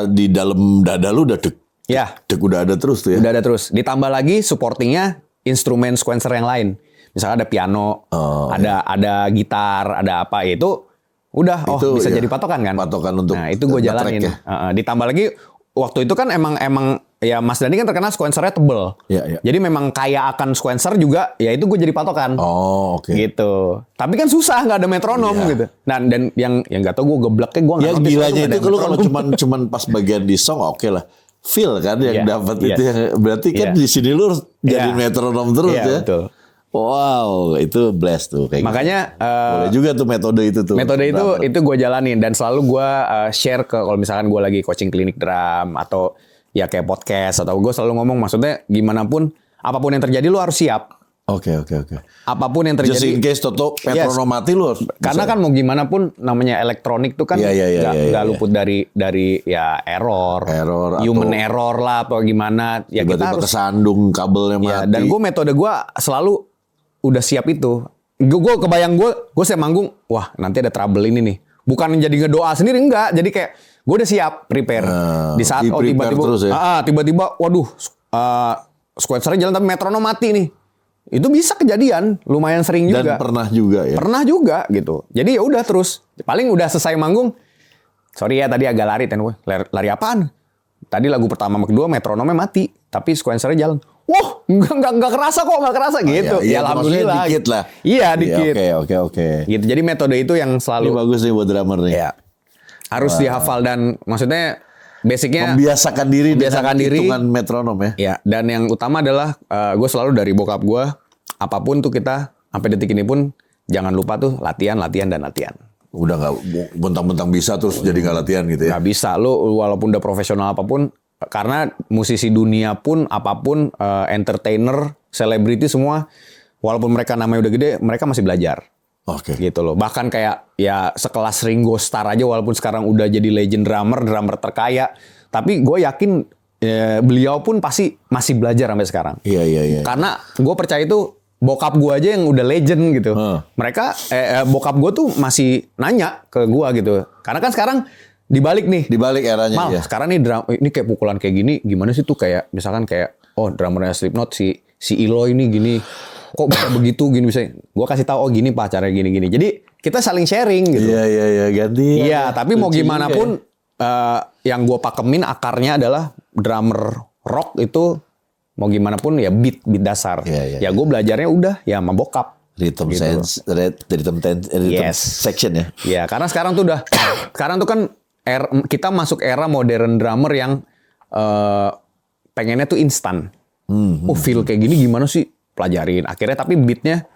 di dalam dada lu udah deg Ya, udah ada terus tuh ya. udah ada terus. Ditambah lagi supportingnya instrumen sequencer yang lain. Misalnya ada piano, ada gitar, ada apa itu udah Itu bisa ya, jadi patokan kan. patokan untuk Nah, itu gue nge-track jalanin. ya. Ditambah lagi waktu itu kan emang ya Mas Dhani kan terkenal sequencernya tebel. Iya, iya. Jadi memang kaya akan sequencer juga ya itu gue jadi patokan. Oh, oke. Gitu. Tapi kan susah nggak ada metronom Iya. gitu. Nah, dan yang nggak tau gue gebleknya gue nggak Ya notice gilanya nggak itu ada kalau kalau metronom. cuman pas bagian di song oke lah. Feel kan yang Iya, dapat iya. itu yang berarti kan Iya. di sini lu harus jadi Iya. metronom terus Iya, ya. betul. Wow, itu blast tuh kayak Makanya gitu. Boleh juga tuh metode itu tuh. metode Drummer. itu gue jalanin dan selalu gue share ke kalau misalkan gue lagi coaching klinik drum atau ya kayak podcast atau gue selalu ngomong maksudnya gimana pun apapun yang terjadi lu harus siap. Oke. Apapun yang Just in terjadi. case Toto metronom mati lu harus Karena kan mau gimana pun namanya elektronik tuh kan Iya, iya, nggak iya. luput dari ya error, Error human atau error lah atau gimana. Ya kita tiba-tiba harus kesandung kabelnya mati. ya, dan gue metode gue selalu udah siap itu. Gue kebayang gue siap manggung, wah nanti ada trouble ini nih. Bukan jadi ngedoa sendiri enggak, jadi kayak gue udah siap prepare. Di saat di-prepare tiba-tiba terus ya? tiba-tiba waduh sequencernya jalan tapi metronom mati nih. Itu bisa kejadian, lumayan sering Dan juga. pernah juga ya. Pernah juga gitu. Jadi ya udah terus. Paling udah selesai manggung. Sorry ya tadi agak lari ten gue. Lari apaan? Tadi lagu pertama sama kedua metronomnya mati, tapi sequencernya jalan. Wah, enggak kerasa kok, enggak kerasa gitu. Iya, Ya alhamdulillah. dikit lah. Iya, dikit. Oke. Gitu. Jadi metode itu yang Ini selalu bagus nih buat drummer nih. ya harus dihafal dan maksudnya basicnya Membiasakan diri Membiasakan dengan diri. hitungan metronom ya. ya dan yang utama adalah gue selalu dari bokap gue apapun tuh kita sampai detik ini pun jangan lupa tuh latihan dan latihan. Udah nggak bentang-bentang bisa terus jadi nggak latihan gitu ya. Nggak bisa lo walaupun udah profesional apapun karena musisi dunia pun apapun entertainer, selebriti semua walaupun mereka namanya udah gede mereka masih belajar. Oke. Gitu loh. Bahkan kayak ya sekelas Ringo Starr aja walaupun sekarang udah jadi legend drummer terkaya, tapi gue yakin beliau pun pasti masih belajar sampai sekarang. Iya. Karena gue percaya itu bokap gue aja yang udah legend gitu. Mereka bokap gue tuh masih nanya ke gue gitu. Karena kan sekarang dibalik nih. Di balik eranya Mal, ya. sekarang nih ini kayak pukulan kayak gini, gimana sih tuh kayak misalkan kayak drummernya Slipknot si Eloy ini gini, kok bisa begitu gini bisa. Gue kasih tahu gini pak caranya gini. Jadi kita saling sharing gitu. Iya ganti. Iya, tapi mau gimana pun yang gue pakemin akarnya adalah drummer rock itu mau gimana pun ya beat dasar. Iya. Ya gue belajarnya udah ya sama bokap. Rhythm Gitu. sense, rhythm Yes. section ya. Ya karena sekarang tuh sekarang tuh kan kita masuk era modern drummer yang pengennya tuh instan. Feel kayak gini gimana sih? Pelajarin. Akhirnya tapi beatnya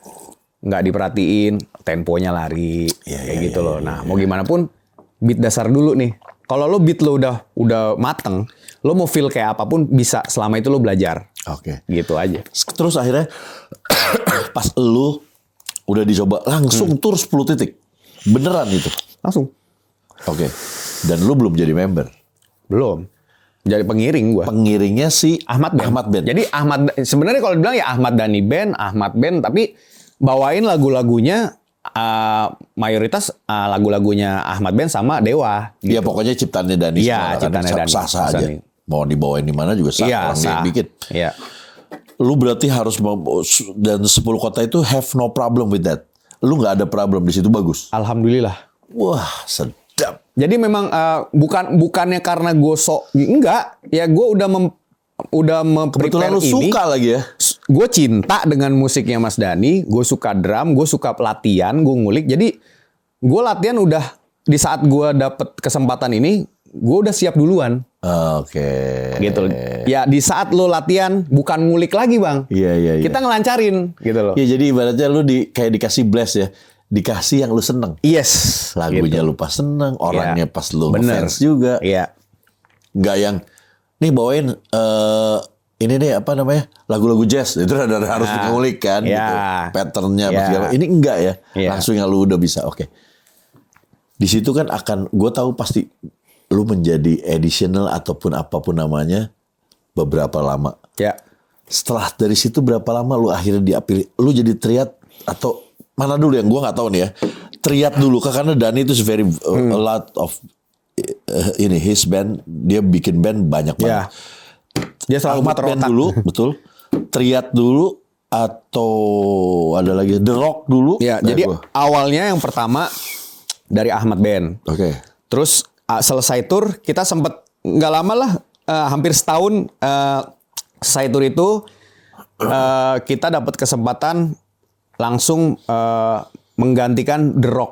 nggak diperhatiin, temponya lari, kayak gitu loh. Nah mau gimana pun beat dasar dulu nih. Kalau lo beat lo udah mateng, lo mau feel kayak apapun bisa selama itu lo belajar. Oke. Gitu aja. Terus akhirnya pas lu udah dicoba langsung tur 10 titik. Beneran itu. Langsung. Oke. Dan lu belum jadi member. Belum. Jadi pengiring gue. Pengiringnya si Ahmad Band. Jadi sebenarnya kalau dibilang ya Ahmad Dhani Ahmad Band, tapi bawain lagu-lagunya mayoritas lagu-lagunya Ahmad Band sama Dewa. Iya pokoknya ciptaannya Dhani Iya, semua kan. ciptaannya Dhani. Sah-sah aja. Dhani. Mau dibawain di mana juga sah. Iya, Orang dia yang bikin. Iya. Lu berarti harus dan 10 kota itu have no problem with that. Lu nggak ada problem di situ bagus. Alhamdulillah. Wah sedap. Jadi memang bukannya karena gue sok enggak, ya gue udah Kebetulan lu ini. suka lagi ya. Gue cinta dengan musiknya Mas Dhani, gue suka drum, gue suka latihan, gue ngulik. Jadi gue latihan udah di saat gue dapet kesempatan ini, gue udah siap duluan. Oke. Gitu. Ya di saat lo latihan bukan ngulik lagi bang. Iya. Kita ngelancarin gitu loh. Iya jadi ibaratnya lu kayak dikasih bless ya. dikasih yang lu seneng. Yes. Lagunya gitu. lu pas seneng, orangnya pas lu Bener. fans juga. Iya. Nggak yang nih bawain ini nih apa namanya lagu-lagu jazz itu harus ngulik kan Iya. gitu patternnya Iya. segala. Ini enggak ya Iya. langsung yang lu udah bisa. Oke. Di situ kan akan gue tahu pasti lu menjadi additional ataupun apapun namanya beberapa lama. Ya. Setelah dari situ berapa lama lu akhirnya diapili? Lu jadi triad atau mana dulu yang gue nggak tahu nih ya. Triad dulu karena Dhani itu very a lot of ini his band, dia bikin band banyak banget. Ya. Dia selalu Ahmad muter band otak. dulu, betul. Triad dulu atau ada lagi The Rock dulu. Ya, jadi awalnya yang pertama dari Ahmad Band. Oke. Terus selesai tour kita sempet nggak lama lah, hampir setahun selesai tour itu kita dapat kesempatan langsung menggantikan The Rock.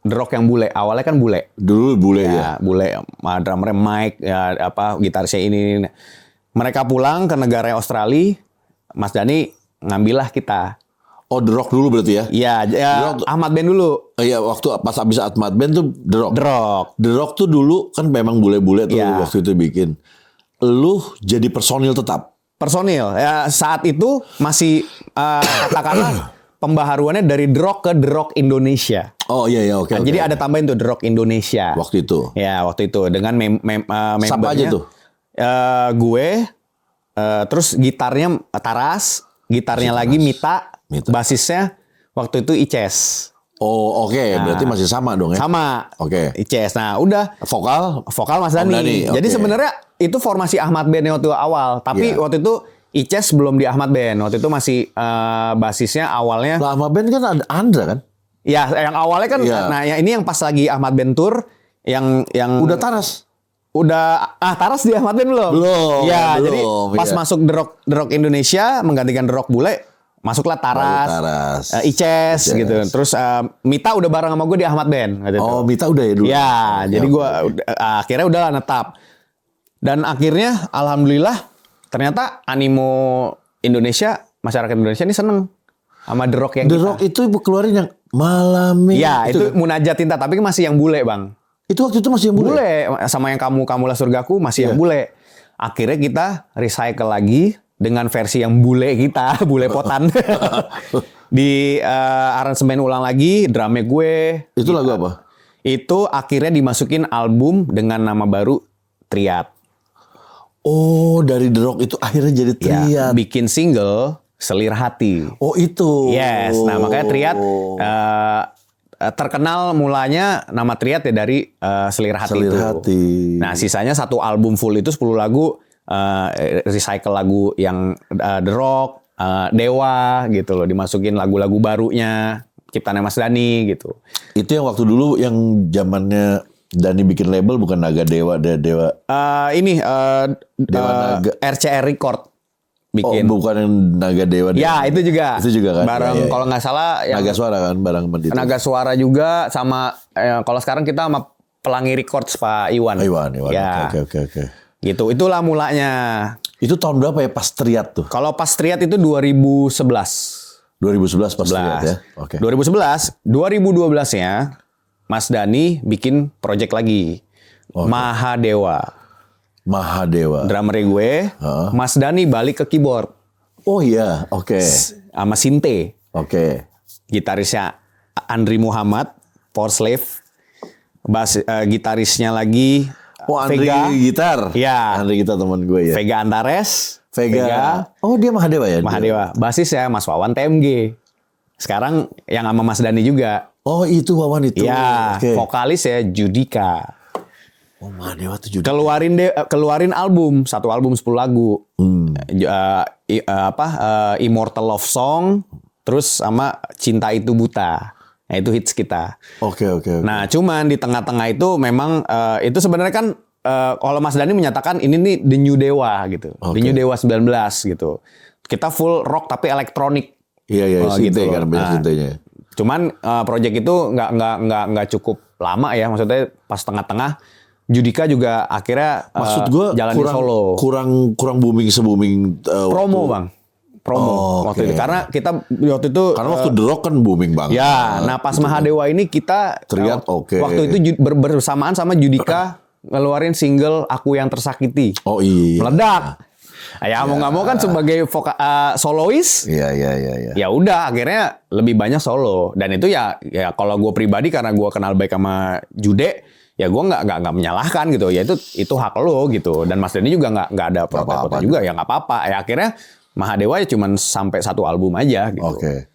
The Rock yang bule. Awalnya kan bule. Dulu bule ya. Ya, bule. Drummernya Mike, ya apa gitarisnya ini. Mereka pulang ke negara Australia, Mas Dhani ngambillah kita. Oh, The Rock dulu berarti ya? Iya, Rock- Ahmad Band dulu. Iya, waktu pas abis Ahmad Band tuh The Rock. The Rock. The Rock tuh dulu kan memang bule-bule tuh Iya. waktu itu bikin. Lu jadi personil tetap. Personil. Ya, saat itu masih katakanlah pembaharuannya dari The Rock ke The Rock Indonesia. Oh iya iya oke. Nah, oke. jadi ada tambahin tuh The Rock Indonesia. Waktu itu. Ya, waktu itu dengan membernya. Siapa aja tuh? Gue, terus gitarnya Taras, gitarnya lagi Mita, basisnya waktu itu Ices. Oh oke, berarti masih sama dong ya? Sama. Oke. Ices. Nah, udah Vokal Mas Om Dhani. Dhani, Jadi oke. sebenarnya itu formasi Ahmad Band waktu awal, tapi Iya. waktu itu Ices belum di Ahmad Band. Waktu itu masih basisnya awalnya. Lah Ahmad Band kan ada Andra kan? Ya, yang awalnya kan. Iya. Nah, yang ini yang pas lagi Ahmad Band tour, yang Udah Taras. udah Taras di Ahmad Band belum? Belum, Ya, belum, jadi pas iya. masuk The Rock Indonesia menggantikan The Rock bule, masuklah Taras, Taras. Ices gitu. Terus Mita udah bareng sama gue di Ahmad Band waktu itu. Oh Mita udah ya dulu? Ya, Oke, jadi oke, gue akhirnya udahlah netap. Dan akhirnya alhamdulillah ternyata animo Indonesia, masyarakat Indonesia ini seneng sama The Rock yang The kita. Rock itu keluarin yang malam ini. Ya, itu kan? Munajat Cinta, tapi masih yang bule, Bang. Itu waktu itu masih yang bule. Sama yang Kamulah Surgaku masih yang Iya. bule. Akhirnya kita recycle lagi dengan versi yang bule kita, bule potan. Di aransemen ulang lagi, drumnya gue. Itu lagu apa? Itu akhirnya dimasukin album dengan nama baru Triad. Oh dari The Rock itu akhirnya jadi Ya, Triad. bikin single Selir Hati. Oh itu. Yes, nah makanya Triad terkenal mulanya nama Triad ya dari Selir Hati Selir itu. Hati. Nah sisanya satu album full itu 10 lagu, recycle lagu yang The Rock, Dewa gitu loh, dimasukin lagu-lagu barunya, ciptaannya Mas Dhani gitu. Itu yang waktu dulu yang zamannya Dhani bikin label bukan Naga Dewa, Dewa. Dewa Naga. RCR Record bikin. Oh bukan yang Naga Dewa. Ya itu juga. Itu juga kan. Bareng Ya, ya. kalau nggak salah yang Naga Suara kan bareng sama itu. Naga Suara juga sama kalau sekarang kita sama Pelangi Records Pak Iwan. Iwan. Ya. Oke. Gitu. Itulah mulanya. Itu tahun berapa ya pas Triad tuh? Kalau pas Triad itu 2011. 2011 pas Triad ya. Oke. 2011, 2012-nya Mas Dhani bikin project lagi. Mahadewa. Mahadewa. Drummer gue, Mas Dhani balik ke keyboard Oh iya, oke. sama Sinte. Oke. Gitarisnya Andri Muhammad, Power Slave. Gitarisnya lagi Oh Andri Vega. gitar. Ya. Andri gitar teman gue ya. Vega Antares. Vega. Oh dia Mahadewa ya? Mahadewa. Basis ya Mas Wawan TMG. Sekarang yang sama Mas Dhani juga. Oh itu Wawan itu. Ya, Oke. vokalis ya Judika. Oh Mahadewa tuh juga. Keluarin album, satu album 10 lagu. Immortal Love Song, terus sama Cinta Itu Buta. Nah, itu hits kita. Oke. Nah, cuman di tengah-tengah itu memang itu sebenarnya kan kalau Mas Dhani menyatakan ini nih The New Dewa gitu. The New Dewa 19 gitu. Kita full rock tapi elektronik. Iya, Oh, Sinte gitu loh. kan banyak Nah, Sintenya. Cuman project itu nggak cukup lama ya, maksudnya pas tengah-tengah Judika juga akhirnya Maksud gue jalan di Solo. kurang booming se-booming Promo bang, promo waktu itu. Karena kita waktu itu Karena waktu The Rock kan booming banget. ya, nah pas Mahadewa ini kita Teriak, oke. waktu itu bersamaan sama Judika ngeluarin single Aku Yang Tersakiti. Oh iya. Meledak. Ya mau nggak mau kan sebagai solois. Iya. Ya udah akhirnya lebih banyak solo, dan itu ya kalau gue pribadi karena gue kenal baik sama Jude, ya gue nggak menyalahkan gitu, ya itu hak lo gitu, dan Mas Denny juga nggak ada protes juga, ya nggak apa-apa. Ya akhirnya Mahadewa ya cuman sampai 1 album aja gitu. Oke.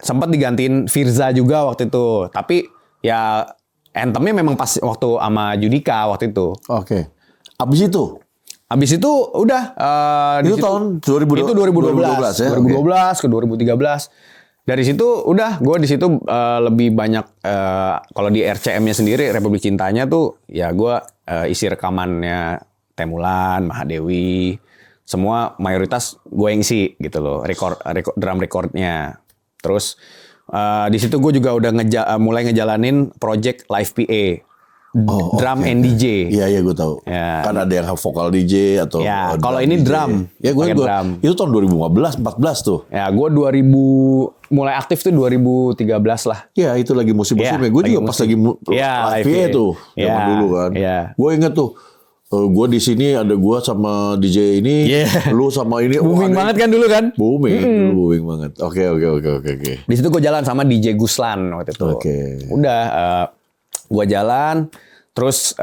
Sempat digantiin Firza juga waktu itu, tapi ya anthemnya memang pas waktu sama Judika waktu itu. Oke. Abis itu udah itu tahun 2012 itu 2012 ya. 2012 ke 2013. Dari situ udah gue di situ lebih banyak kalau di RCM-nya sendiri Republik Cintanya tuh ya gue isi rekamannya Temulan, Mahadewi, semua mayoritas gue yang isi gitu loh, drum recordnya. Terus di situ gue juga udah mulai ngejalanin project live PA. Drum and DJ. Iya gue tahu. Ya. Kan ada yang vokal DJ atau ya, kalau ini DJ. drum. Ya gue itu tahun 2015 14 tuh. Ya, gue 2000 mulai aktif tuh 2013 lah. Ya, itu lagi musim-musimnya. Gue juga pas lagi live PA tuh zaman dulu kan. Gue inget tuh gue di sini ada gue sama DJ ini, lu sama ini. Booming banget kan dulu kan? Booming, booming banget. Oke. Di situ gue jalan sama DJ Guslan waktu itu. Udah, gue jalan, terus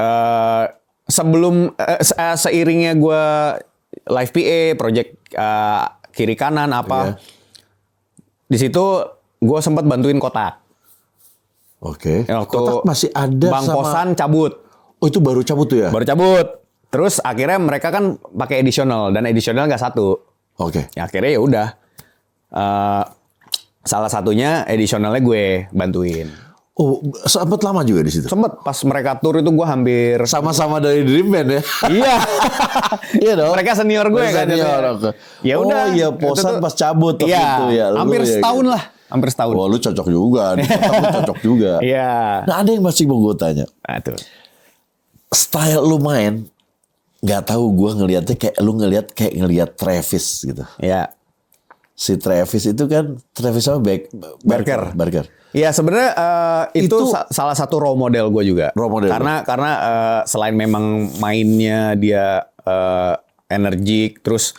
sebelum seiringnya gue live PA, project kiri kanan apa, di situ gue sempat bantuin Kotak. Oke. Kotak masih ada Bang Posan cabut. Oh itu baru cabut tuh ya? Baru cabut. Terus akhirnya mereka kan pakai edisional, dan edisional nggak satu. Oke. Ya, akhirnya ya udah. Salah satunya edisionalnya gue bantuin. Oh, sempat lama juga di situ. Sempet pas mereka tur itu gue hampir sama-sama dari Dream Band ya. Iya. Iya dong. Mereka senior gue kan. Ya udah. Oh iya, Posan pas cabut waktu itu ya. Hampir setahun lah. Hampir setahun. Oh, lu cocok juga. Di Kotak lu cocok juga. Iya. Nah, ada yang masih mau gue tanya. Tuh. Style lu main, nggak tahu gue ngelihatnya kayak lu ngelihat Travis gitu. Iya. Si Travis itu kan Travis sama Barker. Iya, sebenarnya itu salah satu role model gue juga. Role model. Karena selain memang mainnya dia energik, terus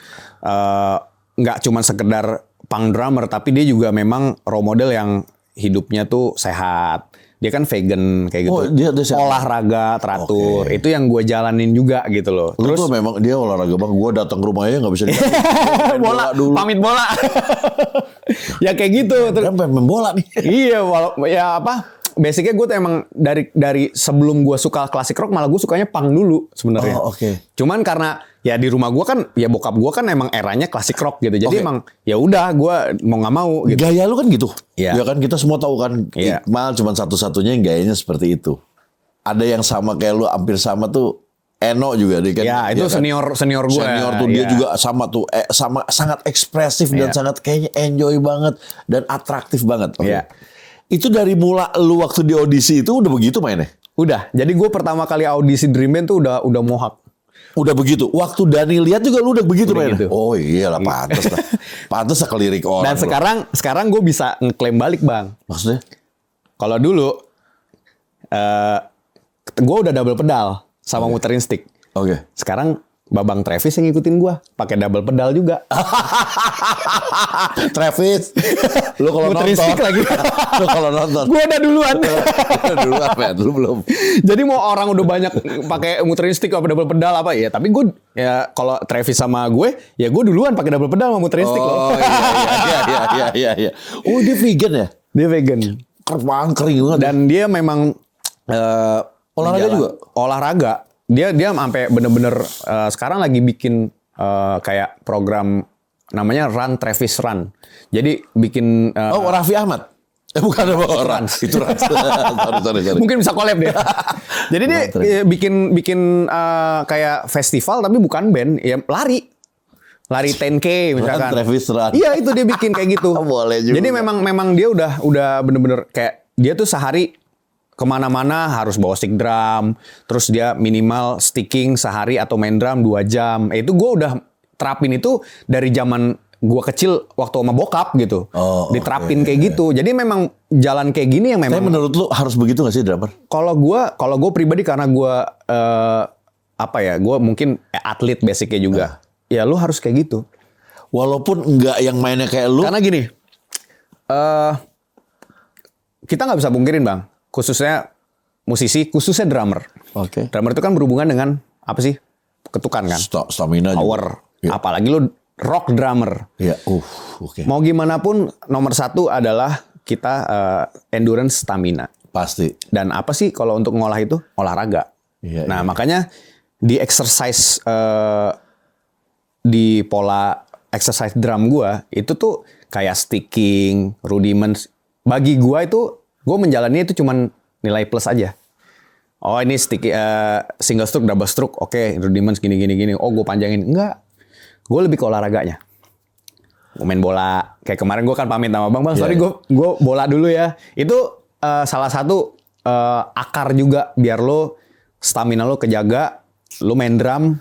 nggak cuma sekedar punk drummer, tapi dia juga memang role model yang hidupnya tuh sehat. Dia kan vegan kayak gitu. Oh, dia olahraga teratur. Itu yang gue jalanin juga gitu loh. Terus tuh memang dia olahraga banget. Gue datang ke rumahnya nggak bisa bola dulu. Pamit bola. Ya kayak gitu. Kan main bola nih. Iya, ya apa? Basicnya gue tuh emang dari sebelum gue suka klasik rock, malah gue sukanya punk dulu sebenarnya. Oh, oke. Cuman karena ya di rumah gue kan, ya bokap gue kan emang eranya klasik rock gitu. Jadi emang ya udah gue mau nggak mau gitu. Gaya lu kan gitu. Iya. Ya kan kita semua tahu kan. Iqmal cuma satu-satunya yang gayanya seperti itu. Ada yang sama kayak lu, hampir sama tuh Eno juga deh kan. Ya itu kan? senior gue. Senior tuh dia juga sama tuh sama sangat ekspresif dan sangat kayaknya enjoy banget dan atraktif banget. Iya. Itu dari mula lu waktu di audisi itu udah begitu mainnya? Udah. Jadi gue pertama kali audisi Dream Band tuh udah mohak. Udah begitu. Waktu Dani lihat juga lu udah begitu mainnya. Gitu. Oh iyalah pantas lah. Pantas lah kelirik orang. Dan sekarang gue bisa ngeklaim balik, Bang. Maksudnya? Kalau dulu gue udah double pedal sama muterin stick. Oke. Sekarang Babang Travis yang ngikutin gue, pakai double pedal juga. Travis, lu kalau muterin nonton, stick lagi. lu kalau nonton, gue udah duluan. dulu apa ya? Dulu belum. Jadi mau orang udah banyak pakai muterin stick apa double pedal apa ya, tapi gue ya kalau Travis sama gue, ya gue duluan pakai double pedal sama muterin stick loh. Oh iya. Oh dia vegan ya? Dia vegan. Kering banget. Dan dia memang olahraga juga. Olahraga. Dia sampai bener-bener sekarang lagi bikin kayak program namanya Run Travis Run. Jadi bikin Raffi Ahmad. Bukan orang. Itu Rans. sorry. Mungkin bisa collab dia. Jadi dia bikin kayak festival tapi bukan band, ya lari 10K misalkan. Run Travis Run. Iya, itu dia bikin kayak gitu. Boleh juga. Jadi memang dia udah bener-bener kayak dia tuh sehari kemana-mana harus bawa stick drum, terus dia minimal sticking sehari atau main drum 2 jam. Itu gue udah terapin itu dari zaman gua kecil waktu sama bokap gitu. Oh, diterapin oke. kayak gitu. Jadi memang jalan kayak gini yang Tapi memang menurut lu harus begitu gak sih drummer? kalau gue pribadi karena gue gue mungkin atlet basicnya juga. Ya lu harus kayak gitu. Walaupun enggak yang mainnya kayak lu. Karena gini, kita nggak bisa pungkirin bang, khususnya musisi, khususnya drummer. Oke. Drummer itu kan berhubungan dengan apa sih? Ketukan kan, Stamina juga. power. Iya. Apalagi lu rock drummer. Iya, oke. Mau gimana pun nomor satu adalah kita endurance stamina. Pasti. Dan apa sih kalau untuk ngolah itu? Olahraga. Iya, Nah iya. makanya di exercise di pola exercise drum gua itu tuh kayak sticking, rudiments. Bagi gua itu, gua menjalani itu cuman nilai plus aja. Oh ini single stroke, double stroke, oke, rudiments gini. Oh gue panjangin, enggak. Gue lebih ke olahraganya. Gue main bola. Kayak kemarin gue kan pamit sama bang, sorry gue bola dulu ya. Itu salah satu akar juga biar lo stamina lo kejaga. Lo main drum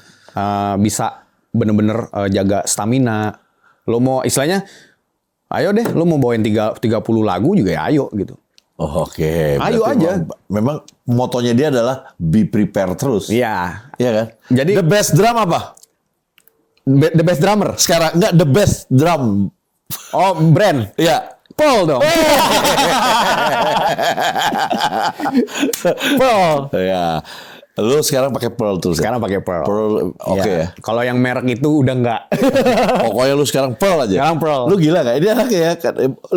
bisa bener-bener jaga stamina. Lo mau istilahnya, ayo deh, lo mau bawain 30 lagu juga ya ayo gitu. Oh, oke. Ayo Berarti aja. Memang motonya dia adalah be prepared terus. Iya. Iya kan? Jadi The best drum apa? the best drummer. Sekarang enggak the best drum. Oh brand. Iya. Paul dong. Pearl. Ya. Lu sekarang pakai Pearl terus. Sekarang pakai Pearl. Pearl oke ya. Kalau yang merek itu udah enggak. Pokoknya lu sekarang Pearl aja. Sekarang Pearl. Lu gila gak? Dia kayak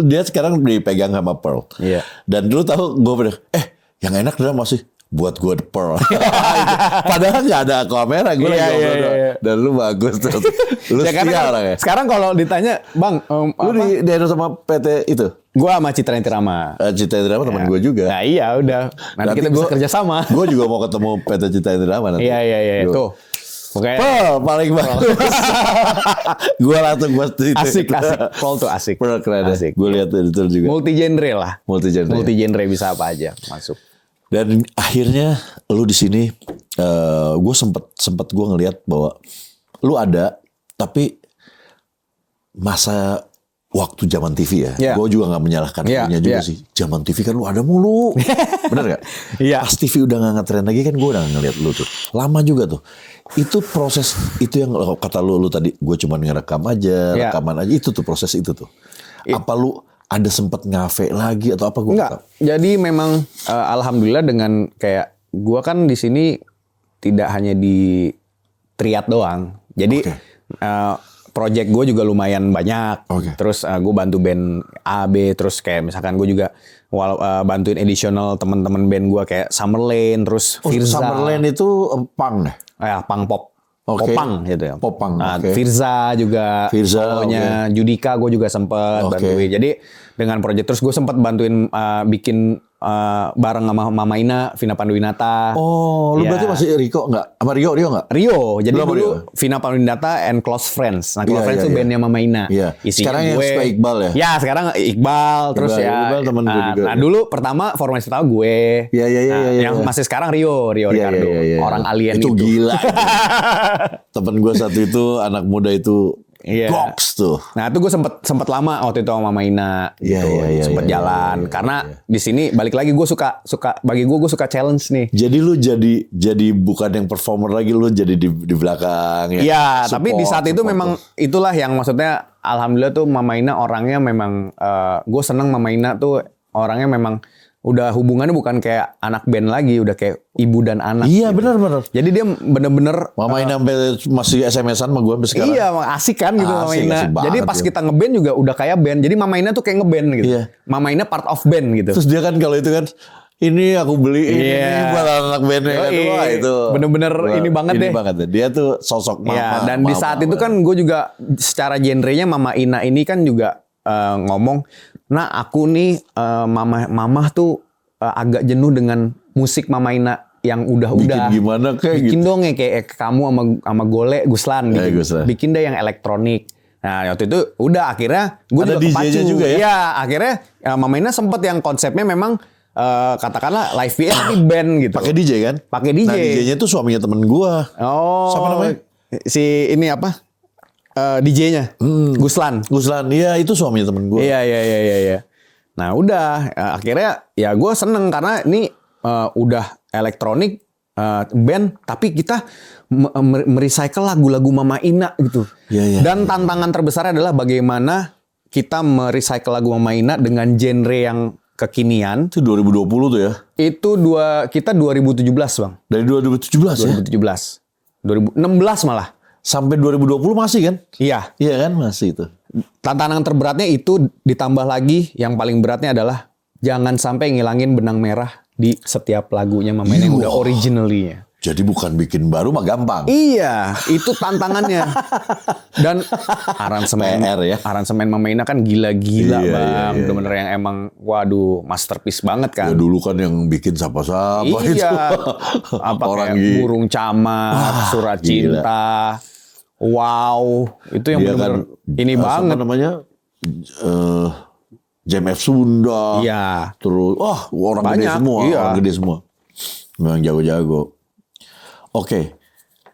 dia sekarang dipegang sama Pearl. Iya. Dan dulu tahu gue pada yang enak drum masih buat gue the Pearl. Padahal nggak ada kamera gue lagi ngobrol doang. Dan lu bagus tuh. Lu Ya, setia orangnya. sekarang kalau ditanya, Bang, Lu di sama PT itu? gua sama Citra Intirama. Cita Indrama teman gue juga. Nah, iya udah. Nanti kita bisa kerja sama. Gue juga mau ketemu PT Cita Indrama nanti. Iya. Gua- Tuh. Oke. Pearl paling bagus. Gue langsung buat itu. Asik. Paul tuh asik. Pearl keren. Asik. Gue lihat itu juga. Multi genre lah. Multi genre. Multi genre bisa apa aja masuk. Dan akhirnya lu di sini, gue sempet gue ngelihat bahwa lu ada, tapi masa waktu zaman TV ya, Yeah. gue juga nggak menyalahkan Yeah, punya juga yeah. sih. Zaman TV kan lu ada mulu, bener gak? Iya. Pas TV udah nggak ngetren lagi kan gue udah ngeliat lu tuh, lama juga tuh. Itu proses itu yang kata lu tadi, gue cuma ngerekam aja, Yeah. rekaman aja itu tuh proses itu tuh. Apa lu ada sempet ngafe lagi atau apa? Gua Enggak. Jadi memang alhamdulillah dengan kayak gua kan di sini tidak hanya di triad doang. Jadi project gue juga lumayan banyak. Oke. Terus gue bantu band A, B, terus kayak misalkan gue juga bantuin additional teman-teman band gue kayak Summerlane, terus Firza. Summerland itu punk deh. Punk pop. Oke. Popang gitu ya. Popang, Nah, oke. Firza juga. Firza, solonya. Judika gue juga sempet Oke. bantuin. Jadi dengan project terus gue sempet bantuin bikin bareng sama Mama Ina, Vina Panduwinata. Oh, lu Ya. berarti masih Riko nggak? Sama Rio nggak? Rio. Jadi Belum dulu Rio. Vina Panduwinata and Close Friends. Nah, Close Iya, Friends iya, itu iya. bandnya Mama Ina. Iya. Isinya Sekarang yang gue. suka Iqbal ya? Ya, sekarang Iqbal. Terus Iqbal temen gue juga. Nah, dulu pertama formasi pertama gue. Iya, iya, iya, Nah, iya, yang iya. masih sekarang Rio Ricardo. Orang alien itu. itu. Gila. Temen gue satu itu anak muda itu Iya. goks tuh. Nah itu gue sempet lama waktu itu sama Mama Ina Iya, gitu, iya, iya, sempet iya, jalan. iya, iya, Karena di sini balik lagi gue suka bagi gue suka challenge nih. Jadi lu jadi bukan yang performer lagi, lu jadi di belakang ya. Iya, tapi di saat itu support memang tuh. itulah yang maksudnya alhamdulillah tuh Mama Ina orangnya memang gue seneng Mama Ina tuh orangnya memang udah hubungannya bukan kayak anak band lagi, udah kayak ibu dan anak. Iya, benar-benar. Jadi dia bener-bener Mama Ina sampai masih SMS-an sama gue sampai sekarang. iya asik kan gitu Mama Asik, Ina. asik banget Jadi pas ya. kita ngeband juga udah kayak band. Jadi Mama Ina tuh kayak ngeband gitu. Iya. Mama Ina part of band gitu. Terus dia kan kalau itu kan, ini aku beli ini Iya. buat anak bandnya kan. Yoi. Wah itu. Bener-bener ini banget deh. Dia tuh sosok mama. Ya, dan di mama saat itu banget. kan gue juga secara genrenya Mama Ina ini kan juga ngomong, nah aku nih mama tuh agak jenuh dengan musik Mama Ina yang udah-udah. Bikin gimana kayak Bikin gitu. dong ya kayak kamu sama Gole Guslan bikin, Guslan. bikin deh yang elektronik. Nah waktu itu udah akhirnya gue Ada juga DJ-nya kepacu. juga ya? Iya akhirnya Mama Ina sempet yang konsepnya memang katakanlah live PA di band gitu. Pakai DJ kan? Pakai DJ. Nah DJ-nya tuh suaminya temen gua. Oh. Siapa namanya? Si ini apa? DJ-nya. Guslan. Guslan, iya itu suaminya temen gue. Iya. Nah udah akhirnya ya gue seneng karena ini udah elektronik band tapi kita merecycle lagu-lagu Mama Ina gitu. Iya. Dan tantangan terbesar adalah bagaimana kita merecycle lagu Mama Ina dengan genre yang kekinian. Itu 2020 tuh ya? Itu kita 2017 bang. Dari 2017 ya? 2016 malah. Sampai 2020 masih kan? Iya. Iya kan masih itu. Tantangan terberatnya itu ditambah lagi yang paling beratnya adalah jangan sampai ngilangin benang merah di setiap lagunya Mama Ina yang udah originally-nya. Jadi bukan bikin baru mah gampang. Iya, itu tantangannya. Dan aransemen PR ya. Aransemen Mama Ina kan gila-gila Iya, bang. iya. Bener-bener yang emang waduh masterpiece banget kan. Ya dulu kan yang bikin siapa-siapa itu. Iya. Apa Orang kayak Burung Camat, Surat gila. Cinta. Wow, itu yang Dia bener-bener kan, ini banget. Apa namanya? Jam F Sunda. Iya. Terus, orang gede Banyak, semua. iya. Orang gede semua. Memang jago-jago. Oke.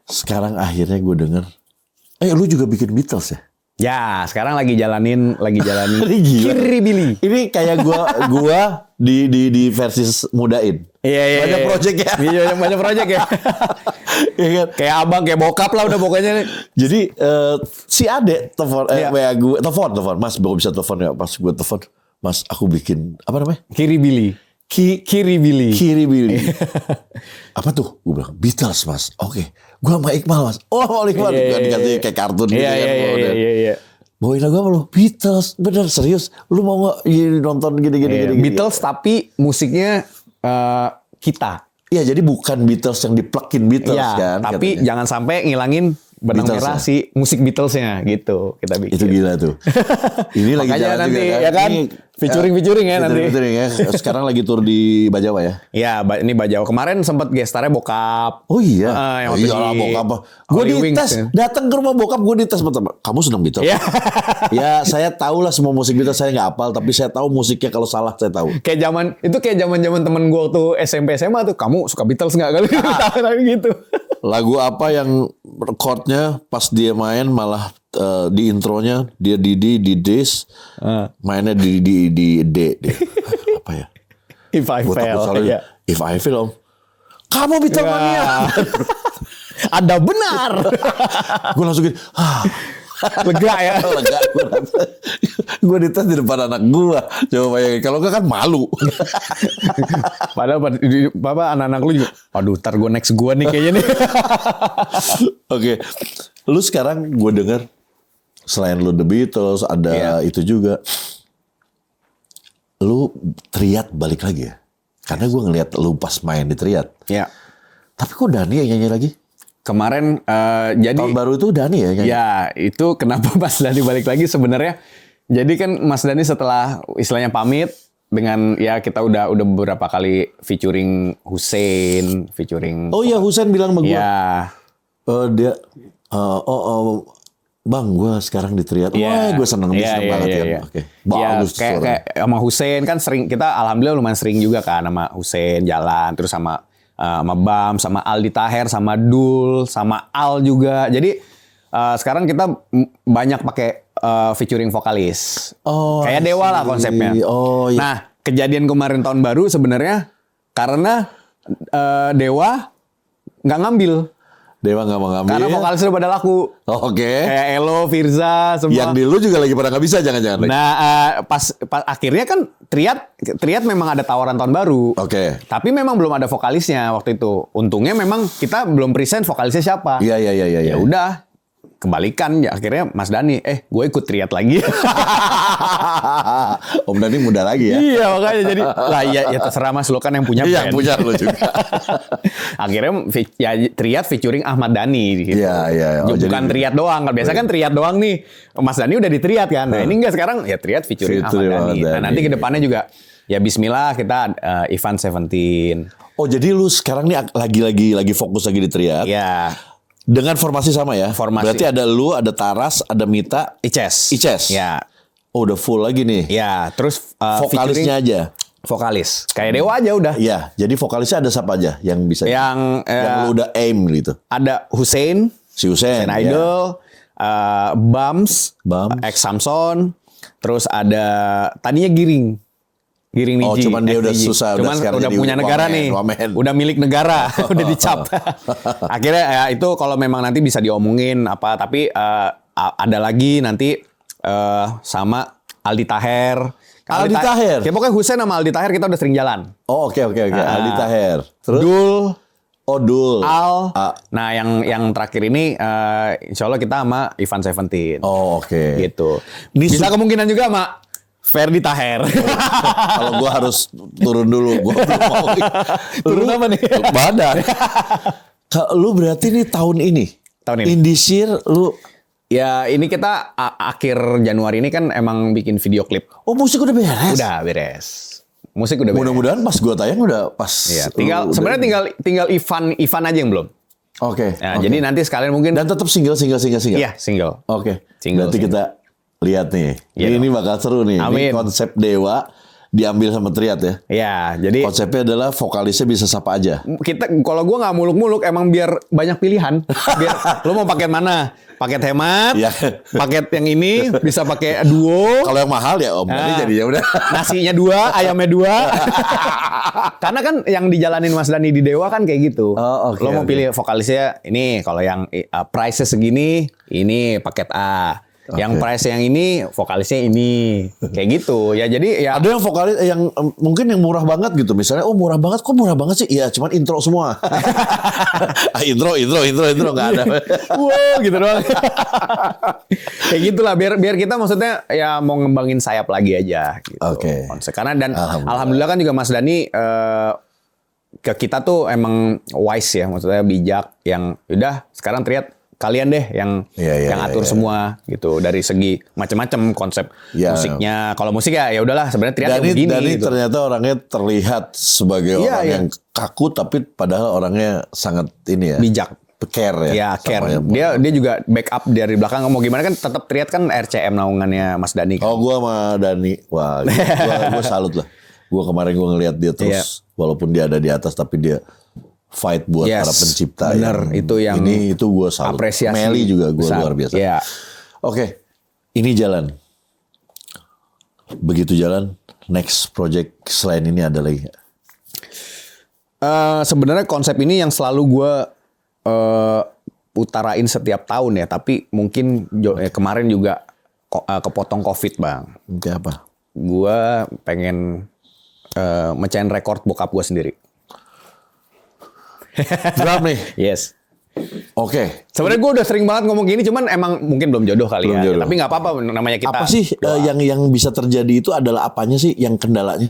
Sekarang akhirnya gue denger. Lu juga bikin Beatles ya? Ya, sekarang lagi jalanin Ini gila. Kiri Billy. Ini kayak gua di versi mudain. Iya. Banyak project ya. Iya, banyak project ya. Iya kan? Kayak abang, kayak bokap lah udah pokoknya. Jadi si Ade telepon Iya. WA gue telepon Mas gue bisa telepon ya pas gue telepon Mas aku bikin apa namanya Kiri Billy. Kiri Billy. Kiri Billy. Apa tuh? Gue bilang Beatles Mas. Oke. Gue sama Iqbal Mas. Oh sama Iqbal. Iya. Dikasih kayak kartun gitu kan. Iya. Bawain lagu apa lu? Beatles. Bener serius. Lu mau gak nonton gini-gini. Beatles tapi musiknya kita. Iya jadi bukan Beatles yang di-plug-in Beatles Iya, kan. tapi katanya. jangan sampai ngilangin benang Beatles merah ya? si musik Beatlesnya gitu kita bikin. Itu gila tuh. Ini lagi Makanya jalan nanti, juga kan. ya kan? Ini, Featuring ya nanti. Featuring ya. Sekarang lagi tur di Bajawa ya. Ya, ini Bajau kemarin sempat gestarnya bokap. Oh iya. Yang waktu Iyalah di bokap. Gue Holy Wings, dites. ya. Datang ke rumah bokap gue dites pertama. Kamu senang Beatles? Iya. Ya saya tahu lah semua musik Beatles saya nggak hafal. Tapi saya tahu musiknya kalau salah saya tahu. Kayak zaman temen gue waktu SMP SMA tuh, kamu suka Beatles nggak kali? Gitu. Lagu apa yang chordnya pas dia main malah di intronya dia di Ds mainnya di D. Apa ya? If I Gue takut Fail. soalnya Iya. If I Fail om. Kamu Beatlemania. Ada benar. Gue langsung gitu. Lega ya. Lega. Gue dites di depan anak gue. Coba bayangin. Kalau enggak kan malu. Padahal Bapak anak-anak lu juga, aduh ntar gue next gue nih kayaknya nih. Oke. Lu sekarang gue denger selain lu The Beatles ada itu juga. Lu Triad balik lagi ya? Karena gue ngeliat lu pas main di Triad. Ya. Tapi kok Dani yang nyanyi lagi? Kemarin jadi Tahun baru itu Dani ya nyanyi? ya itu kenapa Mas Dani balik lagi sebenarnya. Jadi kan Mas Dani setelah istilahnya pamit dengan ya kita udah beberapa kali featuring Hussein, featuring Oh iya Husen bilang sama gue. ya. Dia Bang, gue sekarang di Triad. Wah, gue seneng banget ya. Oke, bagus Ya, kayak sama Hussein kan sering kita alhamdulillah lumayan sering juga kan sama Hussein jalan terus sama Bam, sama Aldi Taher, sama Dul, sama Al juga. Jadi sekarang kita banyak pakai featuring vokalis. Oh, kayak Dewa lah konsepnya. Oh, iya. Nah, kejadian kemarin tahun baru sebenarnya karena Dewa nggak ngambil. Dewa nggak mau ngambil. Karena vokalisnya udah pada laku. Oke. Kayak Elo, Firza, semua. Yang di lu juga lagi pada nggak bisa jangan-jangan. Nah, pas akhirnya kan Triad memang ada tawaran tahun baru. Oke. Tapi memang belum ada vokalisnya waktu itu. Untungnya memang kita belum present vokalisnya siapa. Iya. Ya udah, kebalikan ya akhirnya Mas Dani, gue ikut Triad lagi. Om Dani muda lagi ya. Iya makanya jadi lah ya terserah Mas, lo kan yang punya Iya, band. punya lu juga. Akhirnya ya Triad featuring Ahmad Dhani gitu. Iya. Oh, Bukan jadi- Triad doang. Biasa kan Triad doang nih. Mas Dhani udah di Triad kan. Nah ini enggak, sekarang ya Triad featuring Ahmad Featuring Dhani. Ahmad Nah Dhani. nanti ke depannya juga ya bismillah kita Ivan Seventeen. Oh, jadi lu sekarang nih lagi fokus lagi di Triad. Ya Dengan formasi sama ya? Formasi. Berarti ada lu, ada Taras, ada Mita, Ices. Ya. Oh, udah full lagi nih. Ya terus Vokalisnya aja. vokalis. Kayak Dewa aja udah. Iya, jadi vokalisnya ada siapa aja yang bisa? Yang yang lu udah aim gitu. ada Hussein, Si Husen. Hussein Idol, Bams, X Samson, terus ada tadinya Giring Niji. Oh, cuman dia udah susah. Cuman udah punya negara nih. Udah milik negara. Udah dicap. Akhirnya ya itu kalau memang nanti bisa diomongin apa. Tapi ada lagi nanti sama Aldi Taher. Aldi Taher? Ya pokoknya Hussein sama Aldi Taher kita udah sering jalan. Oh, oke. Aldi Taher. Terus? Dul. Oh, Dul. Al. Nah yang terakhir ini insya Allah kita sama Ivan Seventeen. Oh, oke. Gitu. Bisa kemungkinan juga sama Ferdi Taher. Kalau gue harus turun dulu. Gue belum mau. Turun apa nih? Badan. Lu berarti nih tahun ini? In this year lu... Ya ini kita akhir Januari ini kan emang bikin video klip. Oh, musik udah beres? Udah beres. Musik udah beres. Mudah-mudahan pas gue tayang udah pas. Iya, sebenarnya tinggal Ivan aja yang belum. Oke. Nah, jadi nanti sekalian mungkin. Dan tetap single. Iya, single. Oke. Single. Berarti kita lihat nih. Ya, ini bakal seru nih. Amin. Ini konsep Dewa diambil sama Triad ya. Iya, jadi konsepnya adalah vokalisnya bisa siapa aja. Kalau gue nggak muluk-muluk, emang biar banyak pilihan. Biar lo mau paket mana? Paket hemat, paket yang ini bisa pakai duo. Kalau yang mahal ya Om, ini jadinya udah. Nasinya 2, ayamnya 2. Karena kan yang dijalanin Mas Dhani di Dewa kan kayak gitu. Lo mau pilih vokalisnya ini, kalau yang price-nya segini, ini paket A. Yang price yang ini vokalisnya ini kayak gitu ya. Jadi ya ada yang vokalis yang mungkin yang murah banget gitu, misalnya oh murah banget, kok murah banget sih, iya cuman intro semua. intro nggak ada. Wow gitu doang. Kayak gitulah biar kita maksudnya ya mau ngembangin sayap lagi aja gitu. Oke. Karena dan alhamdulillah kan juga Mas Dhani ke kita tuh emang wise ya, maksudnya bijak, yang udah sekarang Triad kalian deh yang atur semua gitu, dari segi macam-macam konsep musiknya. Kalau musik ya udahlah, sebenarnya Triad begini. Dani gitu. Ternyata orangnya terlihat sebagai orang yang kaku, tapi padahal orangnya sangat ini ya, bijak, care ya. Ya care. Dia juga backup dari belakang. Mau gimana kan tetap Triad kan RCM naungannya Mas Dhani. Kan? Oh, gua sama Dhani, wah, gua salut lah. Gua kemarin ngelihat dia terus, walaupun dia ada di atas, tapi dia fight buat para pencipta. Bener, itu yang ini itu gue salut. Apresiasi Meli juga gue luar biasa. Yeah. Oke, ini jalan. Begitu jalan, next project selain ini ada lagi nggak? Sebenarnya konsep ini yang selalu gue utarain setiap tahun ya, tapi mungkin kemarin juga kepotong COVID bang. Kayak apa? Gue pengen mecahin rekor bokap gue sendiri. Drum nih. Yes. Oke. Sebenarnya gue udah sering banget ngomong gini, cuman emang mungkin belum jodoh kali ya. Tapi nggak apa-apa, namanya kita. Apa sih yang bisa terjadi itu adalah apanya sih yang kendalanya?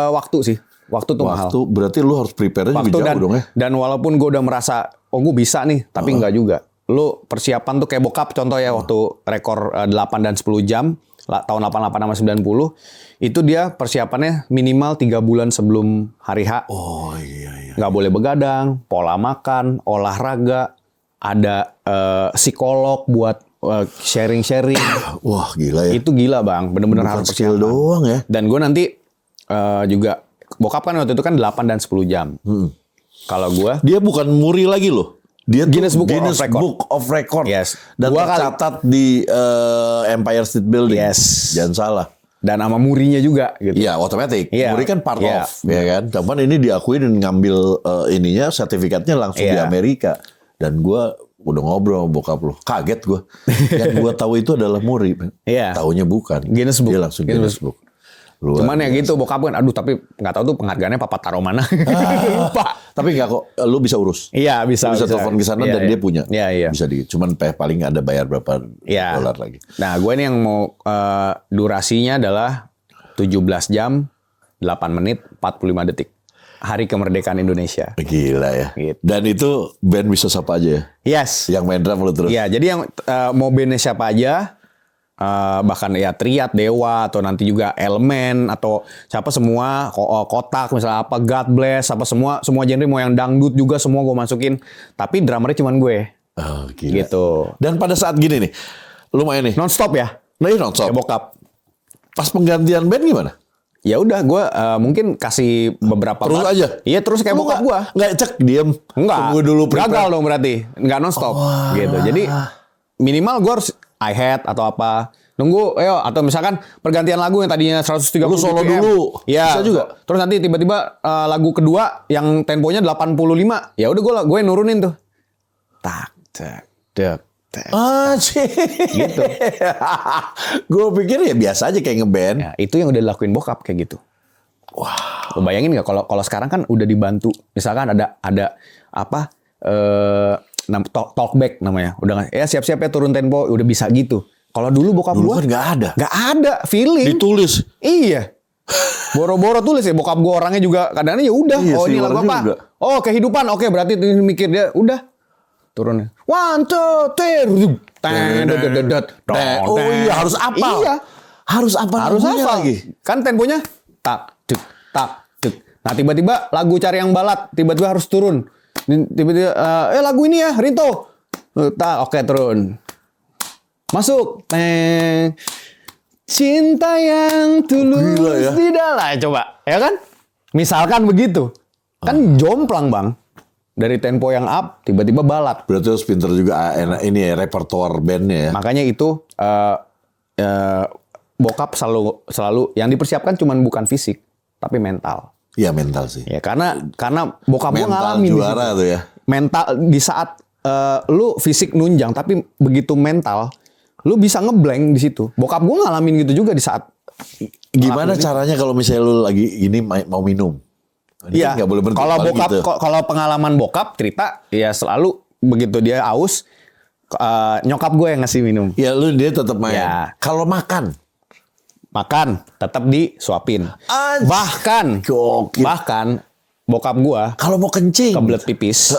Waktu sih. Waktu tuh mahal. Waktu berarti lu harus prepare-nya juga jauh dong ya. Dan walaupun gue udah merasa, gue bisa nih, tapi nggak juga. Lu persiapan tuh kayak bokap contoh ya, waktu rekor 8 dan 10 jam tahun 88 sama 90 itu dia persiapannya minimal 3 bulan sebelum hari H. Oh iya. Nggak boleh begadang, pola makan, olahraga, ada psikolog buat sharing-sharing. Wah gila ya. Itu gila bang, bener-bener harus skill doang ya. Dan gue nanti juga bokap kan waktu itu kan 8 dan 10 jam. Kalau gue, dia bukan muri lagi loh. Dia Guinness Book of Record. Yes. Dan tercatat di Empire State Building. Yes. Jangan salah. Dan sama murinya juga gitu. Iya, otomatis. Muri kan part of, ya kan. Cuman ini diakui dan ngambil ininya sertifikatnya langsung di Amerika. Dan gue udah ngobrol sama bokap lo. Kaget gue. Yang gue tahu itu adalah muri. Taunya bukan. Guinness Book. Dia langsung Guinness Book. Cuman ya gitu bokap kan, aduh tapi nggak tahu tuh penghargaannya papa taruh mana. Lupa. Tapi nggak kok, lu bisa urus. Iya bisa. Bisa telepon ke sana dan dia punya. Iya. Bisa cuman paling ada bayar berapa dolar lagi. Nah gue ini yang mau durasinya adalah 17 jam 8 menit 45 detik. Hari kemerdekaan Indonesia. Gila ya. Gitu. Dan itu band bisa siapa aja ya? Yes. Yang main drum lu terus. Iya, jadi yang mau bandnya siapa aja. Bahkan ya Triad, Dewa, atau nanti juga Elemen, atau siapa semua, Kotak misalnya apa, God Bless, apa semua genre, mau yang dangdut juga semua gue masukin. Tapi drummernya cuman gue. Oh, gila. Gitu. Dan pada saat gini nih, lu main nih non-stop ya? Nah, ini non-stop. Ya bokap. Pas penggantian band gimana? Ya udah gue mungkin kasih beberapa terus aja. Iya terus kayak bokap gue. Nggak cek diem. Enggak. Tunggu dulu prepare. Gagal dong berarti. Nggak non-stop gitu. Jadi minimal gue harus hi-hat atau apa. Nunggu, atau misalkan pergantian lagu yang tadinya 130 Lu solo BPM. dulu. Ya, Bisa juga. Terus nanti tiba-tiba lagu kedua yang temponya 85. Ya udah gue nurunin tuh. Tak, tak, tak, tak. Sih. Gitu. Gue pikir ya biasa aja kayak ngeband. Ya, itu yang udah dilakuin bokap kayak gitu. Wah. Lo bayangin nggak kalau sekarang kan udah dibantu. Misalkan ada apa? Talkback namanya. Udah siap-siap ya turun tempo, udah bisa gitu. Kalau dulu bokap Dulu gua kan nggak ada. Nggak ada feeling. Ditulis. Iya. Boro-boro tulis ya, bokap gua orangnya juga kadang-kadang ya udah. Iya Oh sih, ini lagu orang apa? juga. Oh kehidupan. Oke berarti ini mikir dia udah turun. 1, 2, 3. Oh iya harus apa? Iya. Harus apa? Harus lagunya apa? lagi? Kan temponya tak tuk tak tuk. Nah tiba-tiba lagu cari yang balat tiba-tiba harus turun. Tiba-tiba lagu ini ya Rinto. Tak oke turun. Masuk. Cinta yang tulus Gila ya. di dalam. Coba, ya kan? Misalkan begitu. Kan jomplang, Bang. Dari tempo yang up, tiba-tiba balat. Berarti harus pinter juga ini ya, repertoire bandnya ya. Makanya itu bokap selalu yang dipersiapkan cuman bukan fisik, tapi mental. Iya mental sih. Ya karena bokap gua Mental ngalamin juara tuh ya. Mental di saat lu fisik nunjang tapi begitu mental lu bisa ngeblank di situ. Bokap gue ngalamin gitu juga di saat. Gimana caranya kalau misalnya lu lagi ini mau minum? Iya. Nggak boleh berhenti. Kalau paling bokap, gitu. kalau pengalaman bokap cerita, ya selalu begitu dia aus, nyokap gue yang ngasih minum. Ya lu dia tetap main. Ya. Kalau makan tetap disuapin. Anjir. Gokil. Bahkan bokap gue Kalau mau kencing. kebelet pipis,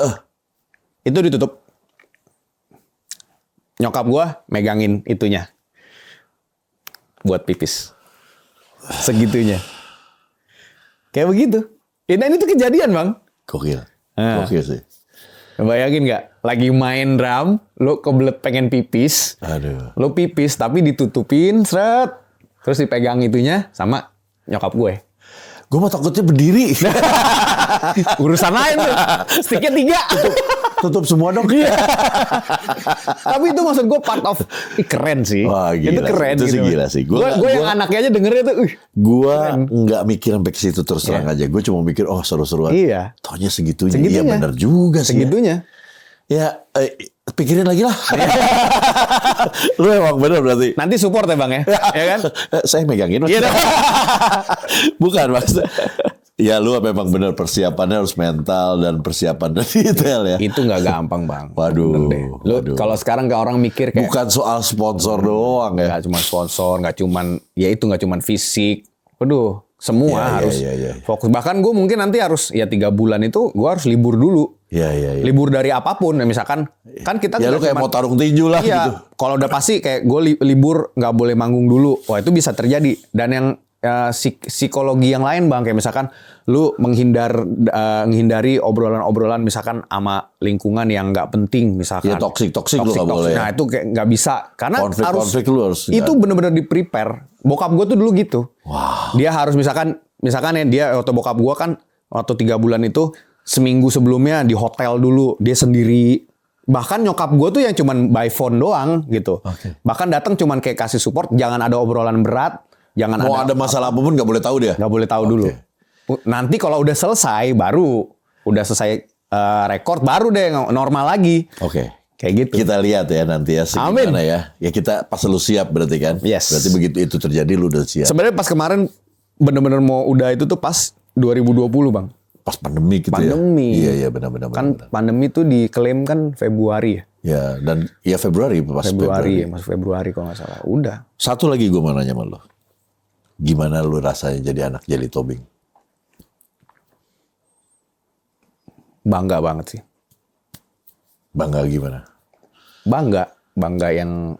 itu ditutup. Nyokap gue megangin itunya buat pipis segitunya kayak begitu. Dan itu kejadian bang. Gokil. Nah. Gokil sih. Bayangin nggak lagi main drum lo kebelet pengen pipis. Aduh. Lo pipis tapi ditutupin seret terus dipegang itunya sama nyokap gue. Gue mah takutnya berdiri. Urusan lain tuh. Sticknya 3. Tutup semua dong. Tapi itu maksud gue part of keren sih. Wah, gila. Itu keren Itu sih gitu. gila sih. Gue yang anaknya aja dengernya tuh. Gue nggak mikir sampai ke situ terus terang aja. Gue cuma mikir seru-seruan. Iya. Taunya segitunya. Segitunya. Iya benar juga sih. Segitunya. Ya pikirin lagi lah. Lu emang bener berarti. Nanti support ya bang ya. Ya kan? Saya megangin. Iya. Bukan maksudnya. Ya lu memang bener persiapannya harus mental dan persiapan dan detail ya. Itu nggak gampang bang. Waduh. Lu kalau sekarang nggak orang mikir kayak Bukan soal sponsor doang ya. nggak cuma sponsor, nggak cuma fisik. Waduh, semua Ya, harus ya. fokus. Bahkan gue mungkin nanti harus 3 bulan itu gue harus libur dulu. Iya. Libur dari apapun. Misalkan kan kita Ya lu kayak mau tarung tinju lah iya, gitu. kalau udah pasti kayak gue libur nggak boleh manggung dulu. Wah itu bisa terjadi. Dan yang psikologi yang lain bang, kayak misalkan lu menghindari obrolan-obrolan misalkan sama lingkungan yang nggak penting misalkan. Ya toksik lu nggak boleh. Nah itu kayak nggak bisa karena Konflik lu harus. itu bener-bener di prepare. Bokap gue tuh dulu gitu. Wah. Dia harus misalkan ya dia waktu bokap gue kan waktu 3 bulan itu seminggu sebelumnya di hotel dulu dia sendiri. Bahkan nyokap gue tuh yang cuman by phone doang gitu. Okay. Bahkan datang cuman kayak kasih support, jangan ada obrolan berat, jangan Mau ada masalah apapun nggak boleh tahu dia. nggak boleh tahu dulu. Nanti kalau udah selesai rekor baru deh normal lagi. Oke. Kayak gitu. Kita lihat ya nanti ya Amin. gimana ya. Ya kita pas lu siap berarti kan. Yes. Berarti begitu itu terjadi lu udah siap. Sebenarnya pas kemarin bener-bener mau udah itu tuh pas 2020 bang. Pas pandemi gitu Pandemi. ya. Iya benar. Kan pandemi tuh diklaim kan Februari ya. Ya dan ya Februari pas Februari ya, masuk Februari kalau nggak salah. Udah. Satu lagi gue mau nanya sama lo. Gimana lu rasanya jadi anak Jelly Tobing? Bangga banget sih. Bangga gimana? Bangga yang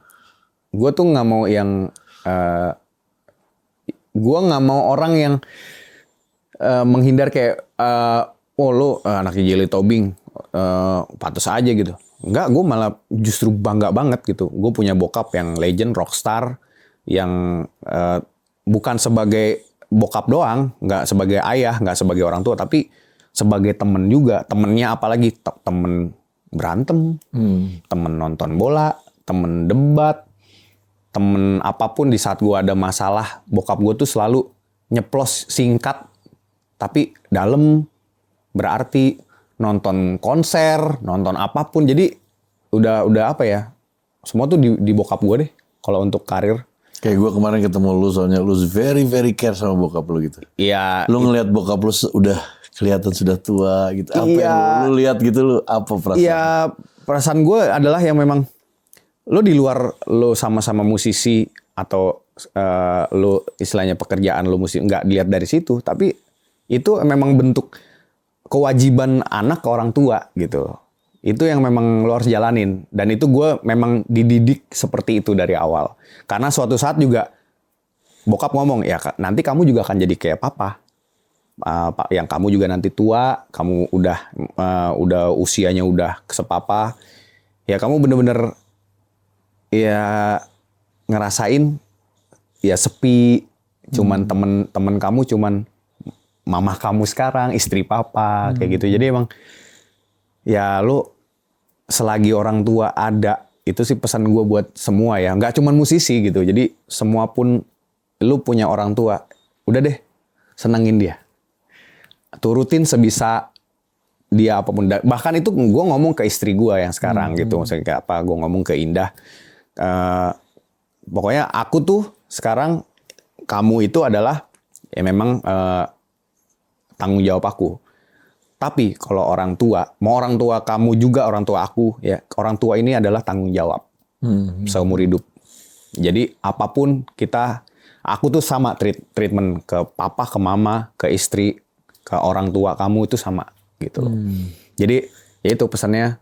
gue tuh nggak mau yang gue nggak mau orang yang menghindar kayak lo anaknya Jelly Tobing pantas aja gitu. Enggak, gue malah justru bangga banget gitu. Gue punya bokap yang legend, rockstar, yang bukan sebagai bokap doang, nggak sebagai ayah, nggak sebagai orang tua, tapi sebagai temen juga. Temennya apalagi temen berantem, temen nonton bola, temen debat, temen apapun. Di saat gue ada masalah, bokap gue tuh selalu nyeplos singkat tapi dalam, berarti. Nonton konser, nonton apapun. Jadi udah apa ya, semua tuh di bokap gue deh kalau untuk karir. Kayak gue kemarin ketemu lu, soalnya lu very care sama bokap lu gitu. Iya. Lu ngeliat bokap lu udah kelihatan sudah tua gitu. Apa yang lu lihat gitu, lu apa perasaan? Iya, perasaan gue adalah yang memang lu di luar lu sama-sama musisi atau lu istilahnya pekerjaan lu musik nggak dilihat dari situ, tapi itu memang bentuk kewajiban anak ke orang tua gitu. Itu yang memang lo harus jalanin. Dan itu gue memang dididik seperti itu dari awal. Karena suatu saat juga bokap ngomong, ya nanti kamu juga akan jadi kayak papa. Yang kamu juga nanti tua, kamu udah usianya udah sepapa. Ya kamu bener-bener ya ngerasain ya sepi. Cuman temen kamu cuman mama kamu sekarang, istri papa, kayak gitu. Jadi emang ya lu selagi orang tua ada, itu sih pesan gue buat semua ya. Nggak cuma musisi gitu. Jadi semua pun lu punya orang tua, udah deh senengin dia. Turutin sebisa dia apapun. Bahkan itu gue ngomong ke istri gue yang sekarang gitu. Maksudnya kayak apa, gue ngomong ke Indah. Pokoknya aku tuh sekarang, kamu itu adalah ya memang tanggung jawab aku. Tapi kalau orang tua, mau orang tua kamu juga orang tua aku, ya orang tua ini adalah tanggung jawab seumur hidup. Jadi apapun aku tuh sama treatment ke papa, ke mama, ke istri, ke orang tua kamu itu sama gitu. Jadi ya itu pesannya,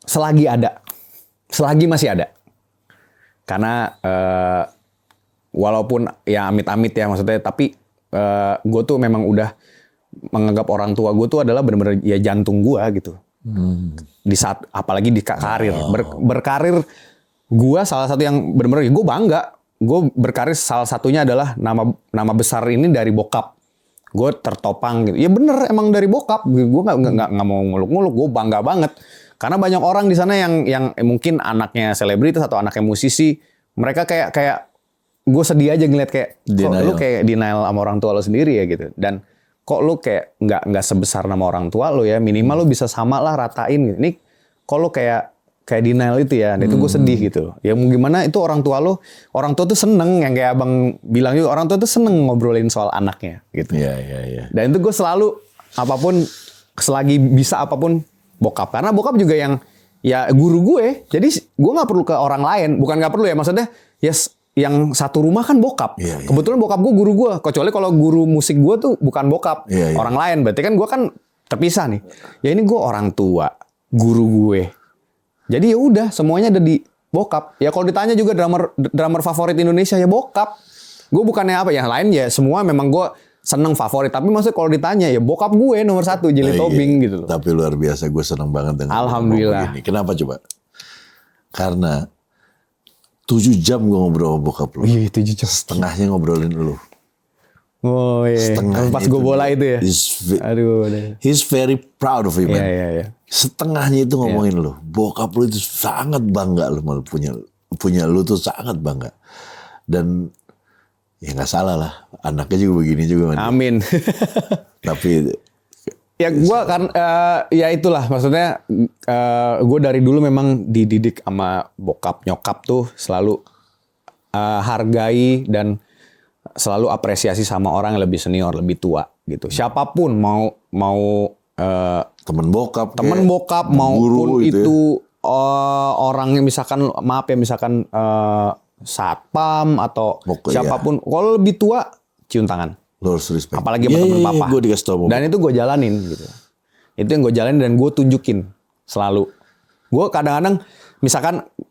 selagi masih ada. Karena walaupun ya amit-amit ya maksudnya, tapi gue tuh memang udah menganggap orang tua gue tuh adalah benar-benar ya jantung gue gitu. Di saat apalagi di karir, berkarir gue salah satu yang benar-benar gue bangga. Gue berkarir salah satunya adalah nama besar ini dari bokap. Gue tertopang gitu. Ya bener emang dari bokap. Gue nggak mau nguluk-nguluk. Gue bangga banget. Karena banyak orang di sana yang mungkin anaknya selebritas atau anaknya musisi, mereka kayak gue sedih aja ngeliat kayak kok lu kayak denial sama orang tua lo sendiri ya gitu. Dan kok lu kayak nggak sebesar nama orang tua lo ya, minimal lu bisa sama lah, ratain gitu. Ini kok lu kayak denial itu ya. Dan itu gue sedih gitu. Ya mau gimana, itu orang tua tuh seneng, yang kayak abang bilang juga, orang tua tuh seneng ngobrolin soal anaknya gitu. Iya. Dan itu gue selalu apapun, selagi bisa apapun bokap. Karena bokap juga yang ya guru gue. Jadi gue nggak perlu ke orang lain. Bukan nggak perlu ya, maksudnya yes, yang satu rumah kan bokap. Iya. Kebetulan bokap gue guru gue. Kecuali kalau guru musik gue tuh bukan bokap. Iya. Orang lain. Berarti kan gue kan terpisah nih. Ya ini gue orang tua, guru gue. Jadi ya udah semuanya ada di bokap. Ya kalau ditanya juga drummer favorit Indonesia ya bokap. Gue bukannya apa ya, lain ya semua memang gue seneng favorit. Tapi maksudnya kalau ditanya ya bokap gue nomor satu, Jelly Tobing gitu loh. Tapi luar biasa, gue seneng banget dengan alhamdulillah. Ini. Kenapa coba? Karena 7 jam gue ngobrol sama bokap lu. Iya 7 jam. Setengahnya ngobrolin lu. Oh iya. Setengahnya pas gue bola itu ya. Aduh. He's very proud of you, man. Iya. Setengahnya itu ngomongin lu. Bokap lu itu sangat bangga lu malah punya lu tuh sangat bangga. Dan ya nggak salah lah. Anaknya juga begini juga. Amin. Tapi ya gue kan ya itulah maksudnya, gue dari dulu memang dididik sama bokap nyokap tuh selalu hargai dan selalu apresiasi sama orang yang lebih senior, lebih tua gitu. Siapapun mau temen bokap maupun guru, itu orang yang misalkan misalkan satpam atau siapapun, kalau lebih tua cium tangan. Lo harus respect. Apalagi sama temen papa. Gue dikasih tau. Dan itu gue jalanin gitu. Itu yang gue jalanin dan gue tunjukin selalu. Gue kadang-kadang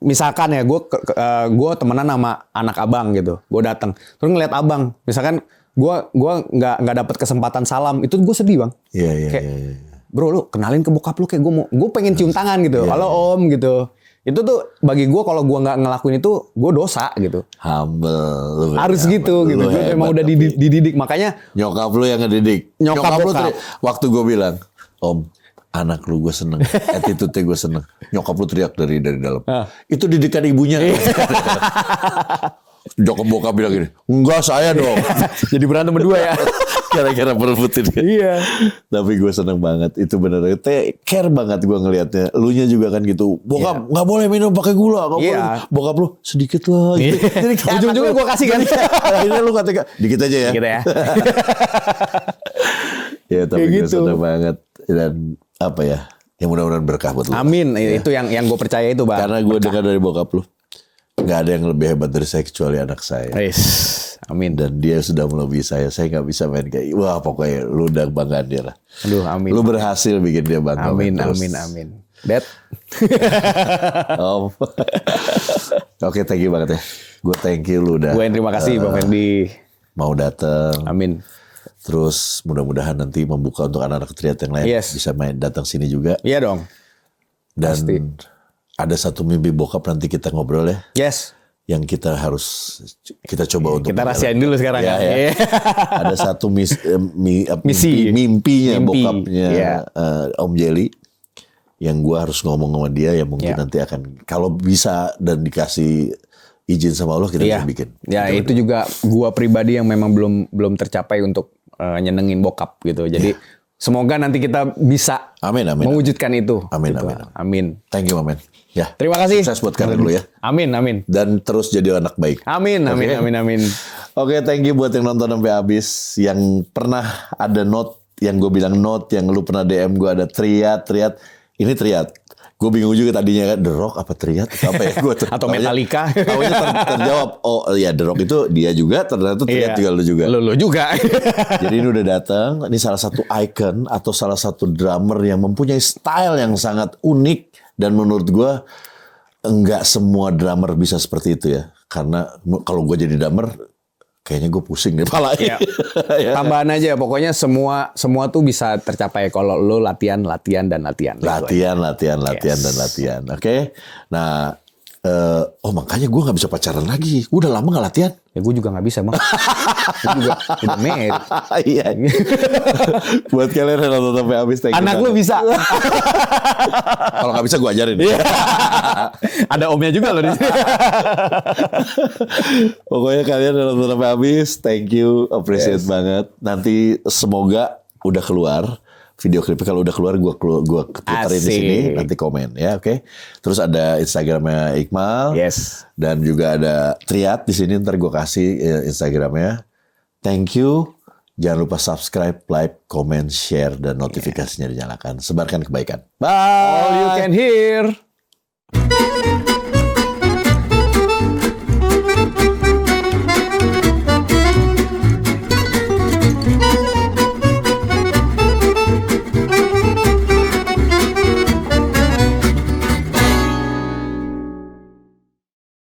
misalkan ya gue temenan sama anak abang gitu. Gue datang terus ngeliat abang. Misalkan gue nggak dapet kesempatan salam, itu gue sedih bang. Iya. Bro lu kenalin ke bokap lu, kayak gue pengen cium tangan gitu. Halo om gitu. Itu tuh bagi gue, kalau gue nggak ngelakuin itu gue dosa gitu. Humble. Harus gitu. Gue emang udah dididik, makanya nyokap lu yang ngedidik. Nyokap lu waktu gue bilang, om anak lu gue seneng, attitude-nya gue seneng. Nyokap lu teriak dari dalam. Itu didikan ibunya. Nyokap bokap bilang gini, enggak saya dong. Jadi berantem berdua ya. Kira-kira berebutin kan. Iya. Tapi gue seneng banget. Itu bener. Care banget gue ngelihatnya. Lu nya juga kan gitu. Bokap nggak boleh minum pakai gula. Nggak boleh. Bokap lu sedikit lah. Gitu. Jadi ujung-ujungnya gue kasih kan. Akhirnya lu kata dikit aja ya. Dikit ya. Ya tapi gue gitu. seneng banget. Dan apa ya. Yang mudah-mudahan berkah buat lu. Amin. Ya. Itu yang gue percaya itu Bang. Karena gue dengar dari bokap lu. Nggak ada yang lebih hebat dari saya kecuali anak saya. Amin. Dan dia sudah melebihi saya. Saya nggak bisa main kayak, wah pokoknya lu udah banggaan dia lah. Aduh, amin. Lu berhasil bikin dia bangga. Amin. Dad. Oke, thank you banget ya. Gue thank you lu udah. Gue yang terima kasih Bang Fendi. Mau datang. Amin. Terus mudah-mudahan nanti membuka untuk anak-anak triat yang lain bisa main datang sini juga. Iya dong. Dan pasti. Ada satu mimpi bokap nanti kita ngobrol ya. Yes. Yang kita coba untuk kita rahasiain dulu sekarang ya. Ada satu mimpinya bokapnya Om Jelly yang gue harus ngomong sama dia yang mungkin nanti akan kalau bisa dan dikasih izin sama Allah kita bisa bikin. Ya itu juga gue pribadi yang memang belum tercapai untuk nyenengin bokap gitu. Jadi semoga nanti kita bisa mewujudkan itu. Amin. Thank you, Amin. Ya. Terima kasih. Sukses buat kalian dulu ya. Amin. Dan terus jadi anak baik. Amin. Oke, thank you buat yang nonton sampai habis. Yang pernah ada note, yang gue bilang note, yang lu pernah DM gue ada triat. Ini triat. Gue bingung juga tadinya kan The Rock apa triat atau apa ya? Atau Metallica. Taunya terjawab. Oh iya The Rock itu dia juga, ternyata triat juga lu juga. Lu juga. Jadi ini udah datang. Ini salah satu icon atau salah satu drummer yang mempunyai style yang sangat unik. Dan menurut gue enggak semua drummer bisa seperti itu ya. Karena kalau gue jadi drummer kayaknya gue pusing deh palanya. Tambahan aja pokoknya semua tuh bisa tercapai kalau lo latihan. Dan latihan. Oke. Nah, makanya gue nggak bisa pacaran lagi. Udah lama nggak latihan. Ya gue juga nggak bisa Bang. Gue juga udah married. Iya. Buat kalian yang nonton sampai habis. Anak lu bisa. Kalau nggak bisa gue ajarin. Ada omnya juga loh di sini. Pokoknya kalian yang nonton sampai habis. Thank you. Appreciate banget. Nanti semoga udah keluar. Video klipnya kalau udah keluar gue twitterin di sini nanti komen ya, oke. Terus ada Instagramnya Iqmal, dan juga ada Triat di sini ntar gue kasih Instagramnya. Thank you, jangan lupa subscribe, like, comment, share dan notifikasinya dinyalakan. Sebarkan kebaikan. Bye. All you can hear.